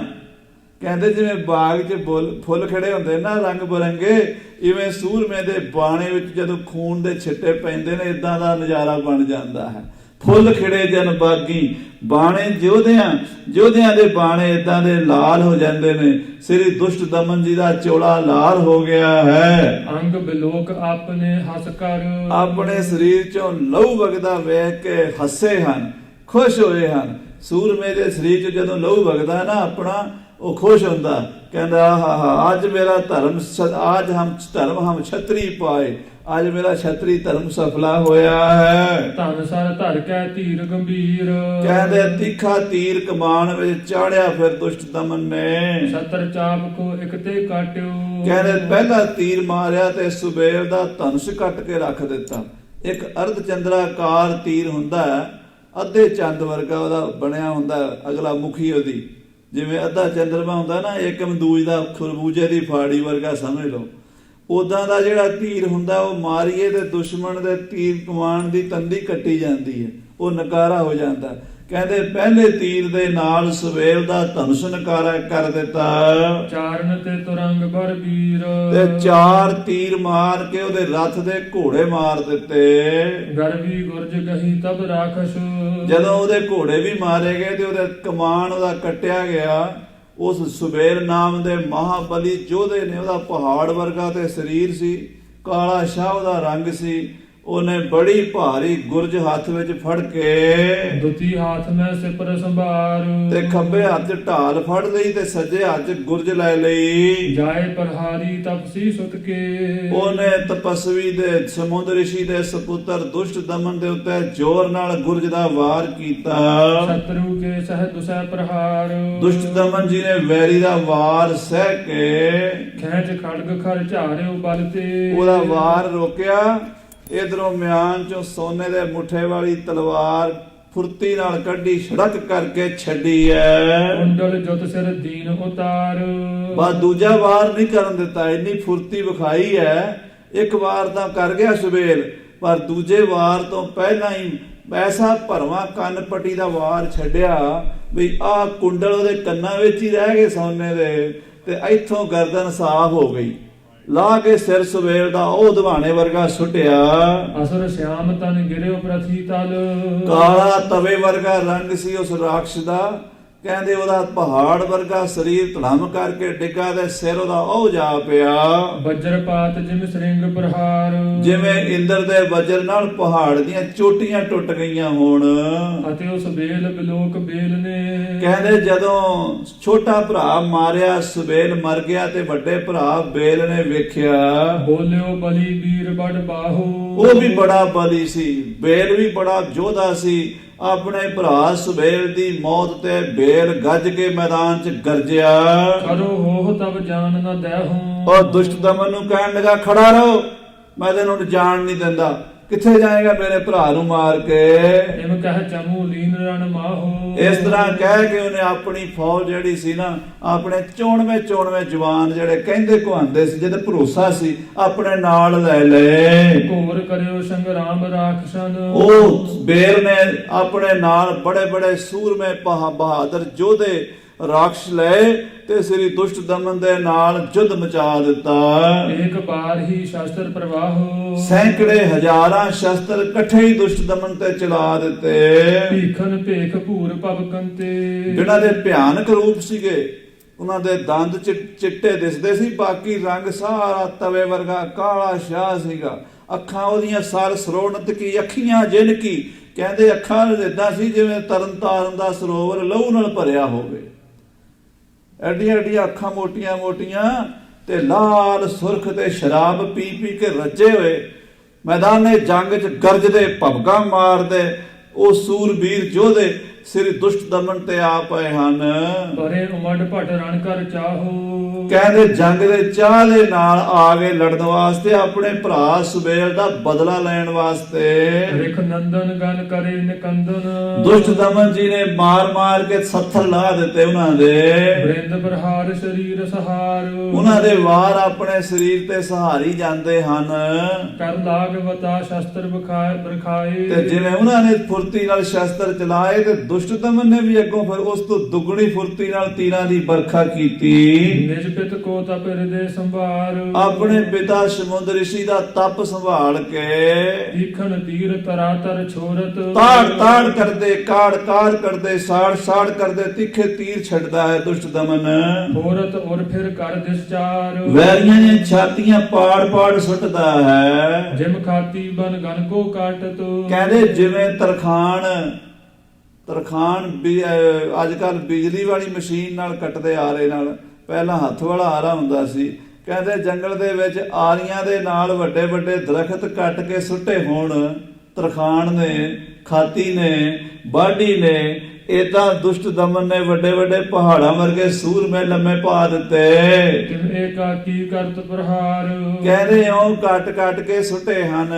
ਕਹਿੰਦੇ ਜਿਵੇਂ ਬਾਗ 'ਚ ਫੁੱਲ ਖਿੜੇ ਹੁੰਦੇ ਨਾ ਰੰਗ ਬਰੰਗੇ, ਇਵੇਂ ਸੂਰਮੇ ਦੇ ਬਾਣੇ ਵਿੱਚ ਜਦੋਂ ਖੂਨ ਦੇ ਛਿੱਟੇ ਪੈਂਦੇ ਨੇ, ਇਦਾਂ ਦਾ ਨਜ਼ਾਰਾ ਬਣ ਜਾਂਦਾ ਹੈ। ਫੁੱਲ ਖਿੜੇ ਜਨ ਬਾਗੀ ਬਾਣੇ ਜੋਧਿਆਂ ਦੇ ਬਾਣੇ ਇਦਾਂ ਦੇ ਲਾਲ ਹੋ ਜਾਂਦੇ ਨੇ। ਸ੍ਰੀ ਦੁਸ਼ਟ ਦਮਨ ਜੀ ਦਾ ਚੋਲਾ ਲਾਲ ਹੋ ਗਿਆ ਹੈ। ਅੰਗ ਬਿਲੋਕ ਆਪਨੇ ਹੱਸ ਕਰ। ਆਪਣੇ ਸਰੀਰ ਚੋਂ ਲਹੂ ਵਗਦਾ ਵੇਖ ਕੇ ਹੱਸੇ ਹਨ, ਖੁਸ਼ ਹੋਏ ਹਨ। ਸੂਰਮੇ ਦੇ ਸਰੀਰ 'ਚ ਜਦੋਂ ਲਹੂ ਵਗਦਾ ਨਾ ਆਪਣਾ, ਉਹ ਖੁਸ਼ ਹੁੰਦਾ, ਕਹਿੰਦਾ ਆਹਾ ਅੱਜ ਮੇਰਾ ਧਰਮ, ਅੱਜ ਹਮ ਛਤਰੀ ਪਾਏ, ਅੱਜ ਮੇਰਾ ਛਤਰੀ ਧਰਮ ਸਫਲਾ ਹੋਇਆ ਹੈ। ਧਨ ਸਰ ਧਰ ਕੇ ਧੀਰ ਗੰਭੀਰ। ਕਹਿੰਦੇ ਤਿੱਖਾ ਤੀਰ ਕਮਾਨ ਵਿੱਚ ਚਾੜਿਆ ਫਿਰ ਦੁਸ਼ਟ ਦਮਨ ਨੇ। ਸਤਰ ਚਾਪ ਕੋ ਇੱਕ ਤੇ ਕਾਟਿਓ। ਕਹਿੰਦੇ ਪਹਿਲਾ ਤੀਰ ਮਾਰਿਆ ਤੇ ਸੁਬੇਲ ਦਾ ਧਨੁਸ਼ ਕੱਟ ਕੇ ਰੱਖ ਦਿੱਤਾ। ਇੱਕ ਅਰਧ ਚੰਦਰਾਕਾਰ ਤੀਰ ਹੁੰਦਾ ਹੈ, ਅੱਧੇ ਚੰਦ ਵਰਗਾ ਉਹਦਾ ਬਣਿਆ ਹੁੰਦਾ, ਅਗਲਾ ਮੁਖੀ ਉਹਦੀ ਜਿਵੇਂ ਅੱਧਾ ਚੰਦਰਮਾ ਹੁੰਦਾ ਨਾ, ਇੱਕ ਮਦੂਜ ਦਾ ਖਰਬੂਜੇ ਦੀ ਫਾੜੀ ਵਰਗਾ ਸਮਝ ਲਓ। ਉਦਾਂ ਦਾ ਜਿਹੜਾ ਤੀਰ ਹੁੰਦਾ, ਉਹ ਮਾਰੀਏ ਤੇ ਦੁਸ਼ਮਣ ਦੇ ਤੀਰ ਕਮਾਨ ਦੀ ਤੰਦੀ ਕੱਟੀ ਜਾਂਦੀ ਹੈ, ਉਹ ਨਕਾਰਾ ਹੋ ਜਾਂਦਾ। ਕਹਿੰਦੇ ਪਹਿਲੇ ਤੀਰ ਦੇ ਨਾਲ ਸੁਬੇਲ ਦਾ ਧਨੁਸ਼ ਨਕਾਰਾ ਕਰ ਦਿੱਤਾ। ਚਾਰਨ ਤੇ ਤੁਰੰਗ ਬਰ ਵੀਰ। ਤੇ 4 ਤੀਰ ਮਾਰ ਕੇ ਉਹਦੇ ਰੱਥ ਦੇ ਘੋੜੇ ਮਾਰ ਦਿੱਤੇ। ਗਰਵੀ ਗੁਰਜ ਗਹੀ ਤਬ ਰਾਖਸ਼। ਜਦੋਂ ਉਹਦੇ ਘੋੜੇ ਵੀ ਮਾਰੇ ਗਏ ਤੇ ਉਹਦੇ ਕਮਾਨ ਉਹਦਾ ਕੱਟਿਆ ਗਿਆ। ਉਸ ਸੁਬੇਲ ਨਾਮ ਦੇ ਮਹਾਬਲੀ ਯੋਧੇ ਨੇ, ਉਹਦਾ ਪਹਾੜ ਵਰਗਾ ਤੇ ਸਰੀਰ ਸੀ, ਕਾਲਾ ਸ਼ਾਹ ਉਹਦਾ ਰੰਗ ਸੀ। ਉਹਨੇ ਬੜੀ ਭਾਰੀ ਗੁਰਜ ਹੱਥ ਵਿੱਚ ਫੜ ਕੇ, ਦੁਤੀ ਹੱਥ ਮੈਂ ਸਿਪਰ ਸੰਭਾਰ। ਤੇ ਖੱਬੇ ਹੱਥ ਢਾਲ ਫੜ ਲਈ ਤੇ ਸੱਜੇ ਹੱਥ ਗੁਰਜ ਲੈ ਲਈ। ਜਾਏ ਪ੍ਰਹਾਰੀ ਤਪਸੀ ਸੁਤ ਕੇ। ਉਹਨੇ ਤਪਸਵੀ ਦੇ ਸਮੁੰਦਰ ਰਿਸ਼ੀ ਦੇ ਸਪੁੱਤਰ ਦੁਸ਼ਟ ਦਮਨ ਦੇ ਉੱਤੇ ਜ਼ੋਰ ਨਾਲ ਗੁਰਜ ਦਾ ਵਾਰ ਕੀਤਾ। ਸ਼ਤਰੂ ਕੇ ਸਹਿ ਦੁਸੈ ਪ੍ਰਹਾਰ। ਦੁਸ਼ਟ ਦਮਨ ਜੀ ਨੇ ਵੈਰੀ ਦਾ ਵਾਰ ਸਹਿ ਕੇ ਖੈਂਚ ਖੜਗ ਖਰ ਝਾਰਿਓ ਬਲ ਤੇ। ਉਹਦਾ ਵਾਰ ਰੋਕਿਆ। ਇਧਰੋਂ ਮਿਆਨ ਚੋਂ ਸੋਨੇ ਦੇ ਮੁੱਠੇ ਵਾਲੀ ਤਲਵਾਰ ਫੁਰਤੀ ਨਾਲ ਕੱਢੀ, ਛੜਕ ਕਰਕੇ ਛੱਡੀ ਐ। ਕੁੰਡਲ ਜੁਤ ਸਿਰ ਦੀਨ ਉਤਾਰ। ਬਸ ਦੂਜਾ ਵਾਰ ਨਹੀਂ ਕਰਨ ਦਿੱਤਾ, ਇੰਨੀ ਫੁਰਤੀ ਵਿਖਾਈ ਐ। ਇੱਕ ਵਾਰ ਤਾਂ ਕਰ ਗਿਆ ਸੁਬੇਲ, ਪਰ ਦੂਜੇ ਵਾਰ ਤੋਂ ਪਹਿਲਾਂ ਹੀ ਐਸਾ ਭਰਵਾਂ ਕੰਨ ਪੱਟੀ ਦਾ ਵਾਰ ਛੱਡਿਆ ਵੀ ਆਹ ਕੁੰਡਲ ਉਹਦੇ ਕੰਨਾਂ ਵਿੱਚ ਹੀ ਰਹਿ ਗਏ ਸੋਨੇ ਦੇ, ਤੇ ਇੱਥੋਂ ਗਰਦਨ ਸਾਫ਼ ਹੋ ਗਈ। ਲਾ ਕੇ ਸਿਰ ਸੁਬੇਲ ਦਾ ਉਹ ਦਿਵਾਣੇ ਵਰਗਾ ਸੁੱਟਿਆ। ਅਸੁਰ ਸ਼ਿਆਮ ਤਨ ਗਿਰਿਓ ਪ੍ਰਥੀ ਤਲ। ਕਾਲਾ ਤਵੇ ਵਰਗਾ ਰੰਗ ਸੀ ਉਸ ਰਾਖਸ਼ ਦਾ। ਕਹਿੰਦੇ ਉਹਦਾ ਪਹਾੜ ਵਰਗਾ ਸਰੀਰ ਧੜਮ ਕਰਕੇ ਡਿੱਗਾ ਤੇ ਸਿਰ ਉਹਦਾ ਉਹ ਜਾ ਪਿਆ। ਵਜਰਪਾਤ ਜਿਵੇਂ ਸ੍ਰਿੰਗ ਪ੍ਰਹਾਰ। ਜਿਵੇਂ ਇੰਦਰ ਦੇ ਵਜਰ ਨਾਲ ਪਹਾੜ ਦੀਆਂ ਚੋਟੀਆਂ ਟੁੱਟ ਗਈਆਂ ਹੋਣ। ਅਤੇ ਉਸ ਬੇਲ ਬਿਲੋਕ ਬੇਲ ਨੇ। ਕਹਿੰਦੇ ਜਦੋਂ ਛੋਟਾ ਭਰਾ ਮਾਰਿਆ, ਸੁਬੇਲ ਮਰ ਗਿਆ, ਤੇ ਵੱਡੇ ਭਰਾ ਬੇਲ ਨੇ ਵੇਖਿਆ। ਬੋਲਿਓ ਬਲੀ ਵੀਰ ਬੜ ਬਾਹੂ। ਉਹ ਵੀ ਬੜਾ ਬਲੀ ਸੀ, ਬੇਲ ਵੀ ਬੜਾ ਯੋਧਾ ਸੀ। ਆਪਣੇ ਭਰਾ ਸੁਬੇਲ ਦੀ ਮੌਤ ਤੇ ਬੇਲ ਗੱਜ ਕੇ ਮੈਦਾਨ 'ਚ ਗਰਜਿਆ। ਕਰੋ ਹੋ ਤਬ ਜਾਨ ਨਾ ਦੇਹੂੰ। ਉਹ ਦੁਸ਼ਟ ਦਮਨ ਨੂੰ ਕਹਿਣ ਲੱਗਾ, ਖੜਾ ਰਹੋ, ਮੈਂ ਤੈਨੂੰ ਜਾਣ ਨਹੀਂ ਦਿੰਦਾ। ਕਿੱਥੇ ਜਾਏਗਾ ਮੇਰੇ ਭਰਾ ਨੂੰ ਮਾਰ ਕੇ? ਇਮ ਕਹਿ ਚਮੂ ਲੀਨ ਰਣ ਮਾਹੋ। ਇਸ ਤਰ੍ਹਾਂ ਕਹਿ ਕੇ ਉਹਨੇ ਆਪਣੀ ਫੌਜ ਜਿਹੜੀ ਸੀ ਨਾ, ਆਪਣੇ 94 ਜਵਾਨ ਜਿਹੜੇ ਕਹਿੰਦੇ ਕਹਾਂਦੇ ਸੀ, ਜਿਹਦੇ ਭਰੋਸਾ ਸੀ, ਆਪਣੇ ਨਾਲ ਲੈ ਲਏ। ਘੋਰ ਕਰਿਓ ਸੰਗਰਾਮ ਰਾਖਸ਼ਨ। ਉਹ ਬੇਰ ਨੇ ਆਪਣੇ ਨਾਲ ਬੜੇ ਬੜੇ ਸੂਰਮੇ ਬਹਾਦਰ ਯੋਧੇ ਰਾਖਸ਼ ਲਏ ਤੇ ਸ੍ਰੀ ਦੁਸ਼ਟ ਦਮਨ ਦੇ ਨਾਲ ਯੁੱਧ ਮਚਾ ਦਿੱਤਾ। ਇੱਕ ਬਾਰ ਹੀ ਸ਼ਸਤਰ ਪ੍ਰਵਾਹੋ। ਸੈਂਕੜੇ ਹਜ਼ਾਰਾਂ ਸ਼ਸਤਰ ਇਕੱਠੇ ਹੀ ਦੁਸ਼ਟ ਦਮਨ ਤੇ ਚਲਾ ਦਿੱਤੇ। ਭੀਖਨ ਭੇਖ ਭੂਰ ਭਵਕੰਤੇ। ਜਿਹਨਾਂ ਦੇ ਭਿਆਨਕ ਰੂਪ ਸੀਗੇ, ਉਹਨਾਂ ਦੇ ਦੰਦ ਚਿੱਟੇ ਦਿਸਦੇ ਸੀ, ਬਾਕੀ ਰੰਗ ਸਾਰਾ ਤਵੇ ਵਰਗਾ ਕਾਲਾ ਸ਼ਾਹ ਸੀਗਾ। ਅੱਖਾਂ ਉਹਦੀਆਂ ਸਰ ਸਰੋਣਤ ਕੀ, ਅੱਖੀਆਂ ਜਿਨ ਕੀ, ਕਹਿੰਦੇ ਅੱਖਾਂ ਇਦਾਂ ਸੀ ਜਿਵੇਂ ਤਰਨਤਾਰਨ ਦਾ ਸਰੋਵਰ ਲਹੂ ਨਾਲ ਭਰਿਆ ਹੋਵੇ। ਐਡੀਆਂ ਐਡੀਆਂ ਅੱਖਾਂ ਮੋਟੀਆਂ ਮੋਟੀਆਂ ਤੇ ਲਾਲ ਸੁਰਖ ਤੇ ਸ਼ਰਾਬ ਪੀ ਪੀ ਕੇ ਰੱਜੇ ਹੋਏ, ਮੈਦਾਨੇ ਜੰਗ 'ਚ ਗਰਜਦੇ ਭਬਕਾ ਮਾਰਦੇ ਉਹ ਸੂਰਬੀਰ ਯੋਧੇ ਸ੍ਰੀ ਦੁਸ਼ਟ ਦਮਨ ਤੇ ਆ ਪਏ ਹਨ। ਪਰੇ ਉਮੜ ਭਟ ਰਣ ਕਰ ਚਾਹੋ। ਕਹਿੰਦੇ ਜੰਗ ਦੇ ਚਾਹ ਦੇ ਨਾਲ ਆ ਗਏ ਲੜਨ ਵਾਸਤੇ, ਆਪਣੇ ਭਰਾ ਸੁਬੇਲ ਦਾ ਬਦਲਾ ਲੈਣ ਵਾਸਤੇ। ਰਿਖ ਨੰਦਨ ਗਨ ਕਰੇ ਨਿਕੰਦਨ। ਦੁਸ਼ਟ ਦਮਨ ਜੀ ਨੇ ਮਾਰ ਮਾਰ ਕੇ ਸੱਥਰ ਲਾ ਦਿੱਤੇ ਉਹਨਾਂ ਦੇ। ਬ੍ਰਿੰਦ ਪ੍ਰਹਾਰ ਸਰੀਰ ਸਹਾਰ। ਉਹਨਾਂ ਦੇ ਵਾਰ ਆਪਣੇ ਸਰੀਰ ਤੇ ਸਹਾਰੀ ਜਾਂਦੇ ਹਨ। ਕਰ ਲਾਗ ਵਤਾ ਸ਼ਸਤਰ ਬਰਖਾਏ। ਤੇ ਜਿਵੇਂ ਉਹਨਾਂ ਨੇ ਫੁਰਤੀ ਨਾਲ ਸ਼ਸਤਰ ਚਲਾਏ ਤੇ ਦੁਸ਼ਟ ਦਮਨ ਨੇ ਵੀ ਅੱਗੋਂ ਫਿਰ ਉਸ ਤੋਂ ਦੁੱਗਣੀ ਫੁਰਤੀ ਨਾਲ ਤੀਰਾਂ ਦੀ ਵਰਖਾ ਕੀਤੀ। ਨਿਜ ਪਿਤ ਕੋ ਤਪ ਹਿਰਦੇ ਸੰਭਾਰ। ਆਪਣੇ ਪਿਤਾ ਸਮੁੰਦ ਰਿਸ਼ੀ ਦਾ ਤਪ ਸੰਭਾਲ ਕੇ ਤੀਖਣ ਤੀਰ ਤਰਾਤਰ ਛੋਰਤ। ਤਾੜ ਤਾੜ ਕਰਦੇ, ਕਾੜ ਕਾੜ ਕਰਦੇ, ਸਾੜ ਸਾੜ ਕਰਦੇ ਤਿੱਖੇ ਤੀਰ ਛੱਡਦਾ ਹੈ ਦੁਸ਼ਟ ਦਮਨ। ਹੋਰਤ ਔਰ ਫਿਰ ਕਰ ਦਿਸਚਾਰ। ਵੈਰੀਆਂ ਦੀਆਂ ਛਾਤੀਆਂ ਪਾੜ ਪਾੜ ਸੁੱਟਦਾ ਹੈ। ਜਿਮ ਖਾਤੀ ਬਨ ਗਨ ਕੋ ਕਾਟਤ। ਕਹਿੰਦੇ ਜਿਵੇਂ ਤਰਖਾਣ ਵੀ ਅੱਜ ਕੱਲ ਬਿਜਲੀ ਵਾਲੀ ਮਸ਼ੀਨ ਨਾਲ ਕੱਟਦੇ ਆਰੇ ਨਾਲ, ਪਹਿਲਾਂ ਹੱਥ ਵਾਲਾ ਆਰਾ ਹੁੰਦਾ ਸੀ। ਕਹਿੰਦੇ ਜੰਗਲ ਦੇ ਵਿੱਚ ਆਰੀਆਂ ਦੇ ਨਾਲ ਵੱਡੇ ਵੱਡੇ ਦਰਖਤ ਕੱਟ ਕੇ ਸੁੱਟੇ ਹੋਣ ਤਰਖਾਣ ਨੇ, ਖਾਤੀ ਨੇ, ਬਾਢੀ ਨੇ, ਏਦਾਂ ਦੁਸ਼ਟ ਦਮਨ ਨੇ ਵੱਡੇ ਵੱਡੇ ਪਹਾੜਾਂ ਵਰਗੇ ਸੂਰਮੇ ਲੰਮੇ ਪਾ ਦਿੱਤੇ। ਕਿਵੇਂ ਕੀ ਕਰਤ ਪ੍ਰਹਾਰ। ਕਹਿੰਦੇ ਉਹ ਕੱਟ ਕੱਟ ਕੇ ਸੁੱਟੇ ਹਨ।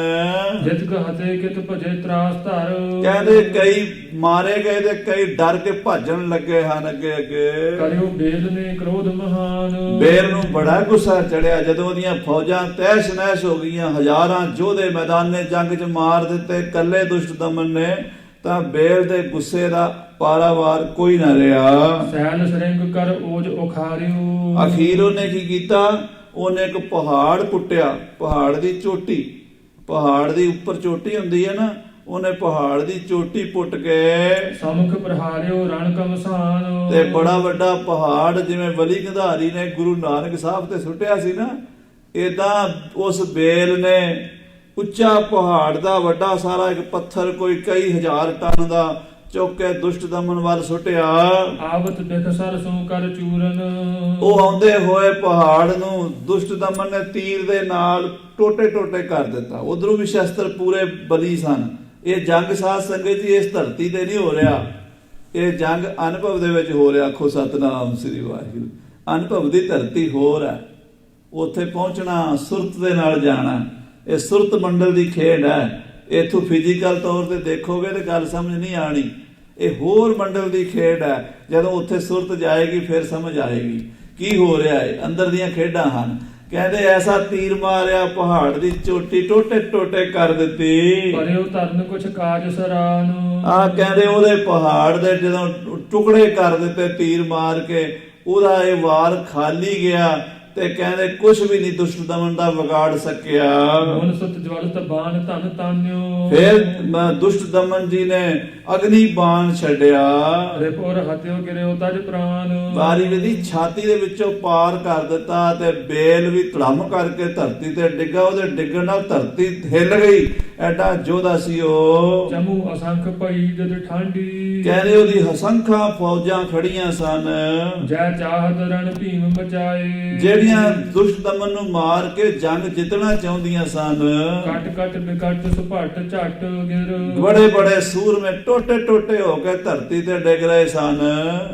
ਜਿਤ ਕਹਤੇ ਕਿਤ ਭਜੇ ਤਰਾਸ ਧਰ। ਕਹਿੰਦੇ ਕਈ ਮਾਰੇ ਗਏ ਤੇ ਕਈ ਡਰ ਕੇ ਭੱਜਣ ਲੱਗੇ ਹਨ ਅੱਗੇ ਅੱਗੇ। ਕਰਿਓ ਬੇਦ ਨੇ ਕ੍ਰੋਧ ਮਹਾਨ। ਬੇਰ ਨੂੰ ਬੜਾ ਗੁੱਸਾ ਚੜਿਆ ਜਦੋਂ ਉਹਦੀਆਂ ਫੌਜਾਂ ਤਹਿਸ਼ ਨਹਿਸ਼ ਹੋ ਗਈਆਂ, ਹਜ਼ਾਰਾਂ ਯੋਧੇ ਮੈਦਾਨੇ ਜੰਗ 'ਚ ਮਾਰ ਦਿੱਤੇ ਕੱਲੇ ਦੁਸ਼ਟ ਦਮਨ ਨੇ, ਤਾਂ ਬੇਰ ਦੇ ਗੁੱਸੇ ਦਾ ਪਾਰਾਵਾਰ ਕੋਈ ਨਾ ਰਿਹਾ। ਸੈਲ ਸਰੰਗ ਕਰ ਓਜ ਉਖਾਰਿਓ। ਅਖੀਰ ਉਹਨੇ ਕੀ ਕੀਤਾ, ਉਹਨੇ ਇੱਕ ਪਹਾੜ ਪੁੱਟਿਆ, ਪਹਾੜ ਦੀ ਚੋਟੀ, ਪਹਾੜ ਦੀ ਉੱਪਰ ਚੋਟੀ ਹੁੰਦੀ ਹੈ ਨਾ, ਉਹਨੇ ਪਹਾੜ ਦੀ ਚੋਟੀ ਪੁੱਟ ਕੇ ਸਮੁਖ ਪ੍ਰਹਾਰਿਓ ਰਣ ਕਮਸਾਨ। ਤੇ ਬੜਾ ਵੱਡਾ ਪਹਾੜ ਜਿਵੇਂ ਵਲੀ ਗੰਧਾਰੀ ਨੇ ਗੁਰੂ ਨਾਨਕ ਸਾਹਿਬ ਤੇ ਸੁੱਟਿਆ ਸੀ ਨਾ, ਏਦਾਂ ਉਸ ਬੇਲ ਨੇ ਉੱਚਾ ਪਹਾੜ ਦਾ ਵੱਡਾ ਸਾਰਾ ਇੱਕ ਪੱਥਰ ਕੋਈ ਕਈ ਹਜ਼ਾਰ ਟਨ ਦਾ ਚੁੱਕ ਕੇ ਦੁਸ਼ਟ ਦਮਨ ਵੱਲ ਸੁੱਟਿਆ। ਆਵਤ ਬਿਖਸਰ ਸੋ ਕਰ ਚੂਰਨ। ਉਹ ਆਉਂਦੇ ਹੋਏ ਪਹਾੜ ਨੂੰ ਦੁਸ਼ਟ ਦਮਨ ਨੇ ਤੀਰ ਦੇ ਨਾਲ ਟੋਟੇ ਟੋਟੇ ਕਰ ਦਿੱਤਾ। ਉਧਰੋਂ ਵੀ ਸ਼ਸਤਰ ਪੂਰੇ ਬਲੀ ਸਨ। ਇਹ ਜੰਗ ਸਾਧ ਸੰਗਤ ਜੀ ਇਸ ਧਰਤੀ ਤੇ ਨਹੀਂ ਹੋ ਰਿਹਾ, ਇਹ ਜੰਗ ਅਨੁਭਵ ਦੇ ਵਿੱਚ ਹੋ ਰਿਹਾ। ਆਖੋ ਸਤਨਾਮ ਸ੍ਰੀ ਵਾਹਿਗੁਰੂ। ਅਨੁਭਵ ਦੀ ਧਰਤੀ ਹੋਰ ਹੈ, ਉੱਥੇ ਪਹੁੰਚਣਾ, ਸੁਰਤ ਦੇ ਨਾਲ ਜਾਣਾ, ਇਹ ਸੁਰਤ ਮੰਡਲ ਦੀ ਖੇਡ ਹੈ। ਇਥੋਂ ਫਿਜ਼ੀਕਲ ਤੌਰ ਤੇ ਦੇਖੋਗੇ ਤੇ ਗੱਲ ਸਮਝ ਨਹੀਂ ਆਣੀ। ਇਹ ਹੋਰ ਮੰਡਲ ਦੀ ਖੇਡ ਹੈ। ਜਦੋਂ ਉੱਥੇ ਸੁਰਤ ਜਾਏਗੀ ਫਿਰ ਸਮਝ ਆਏਗੀ ਕੀ ਹੋ ਰਿਹਾ ਹੈ। ਅੰਦਰ ਦੀਆਂ ਖੇਡਾਂ ਹਨ। ਕਹਿੰਦੇ ਐਸਾ ਤੀਰ ਮਾਰਿਆ ਪਹਾੜ ਦੀ ਚੋਟੀ ਟੋਟੇ ਟੋਟੇ ਕਰ ਦਿੱਤੀ। ਪਰਿਓ ਧਰਨ ਕੁਛ ਕਾਜ ਸਰਾਨ। ਕਹਿੰਦੇ ਉਹਦੇ ਪਹਾੜ ਦੇ ਜਦੋਂ ਟੁਕੜੇ ਕਰ ਦਿੱਤੇ ਤੀਰ ਮਾਰ ਕੇ, ਉਹਦਾ ਇਹ ਵਾਰ ਖਾਲੀ ਗਿਆ ਤੇ ਕਹਿੰਦੇ ਕੁਛ ਵੀ ਨਹੀਂ ਦੁਸ਼ਟ ਦਮਨ ਦਾ ਵਿਗਾੜ ਸਕਿਆ। ਮਨ ਸਤ ਜਵਲਤ ਬਾਣ ਧਨ ਤਾਨਿਓ। ਫਿਰ ਦੁਸ਼ਟ ਦਮਨ ਜੀ ਨੇ ਅਗਨੀ ਬਾਣ ਛੱਡਿਆ। ਰਿਪੁਰ ਹਤਿਓ ਗਿਰਿਓ ਤਜ ਪ੍ਰਾਨ। ਵਾਰੀ ਵਿਧੀ ਛਾਤੀ ਦੇ ਵਿੱਚੋਂ ਪਾਰ ਕਰ ਦਿੱਤਾ ਤੇ ਬੇਲ ਵੀ ਧੜਮ ਕਰਕੇ ਧਰਤੀ ਤੇ ਡਿੱਗਾ। ਉਹਦੇ ਡਿੱਗਣ ਨਾਲ ਧਰਤੀ ਹਿੱਲ ਗਈ, ਐਡਾ ਯੋਧਾ ਸੀ ਉਹ। ਚਮੂ ਅਸੰਖ ਪਈ ਜਦ ਠਾਂਡੀ। ਕਹਿੰਦੇ ਉਹਦੀ ਹਸੰਖਾਂ ਫੌਜਾਂ ਖੜੀਆਂ ਸਨ। ਜੈ ਚਾਹਤ ਰਣ ਭੀਮ ਬਚਾਏ। ਜਿਹੜੀਆਂ ਜਿਹੜੀਆਂ ਦੁਸ਼ਟ ਦਮਨ ਨੂੰ ਮਾਰ ਕੇ ਜੰਗ ਜਿੱਤਣਾ ਚਾਹੁੰਦੀਆਂ ਸਨ। ਕਟ ਕਟ ਬਿਕਟ ਸੁਭਟ ਝਟ ਗਿਰ, ਬੜੇ ਬੜੇ ਸੂਰਮੇ ਟੋਟੇ ਟੋਟੇ ਹੋ ਕੇ ਧਰਤੀ ਤੇ ਡਿੱਗ ਰਹੇ ਸਨ।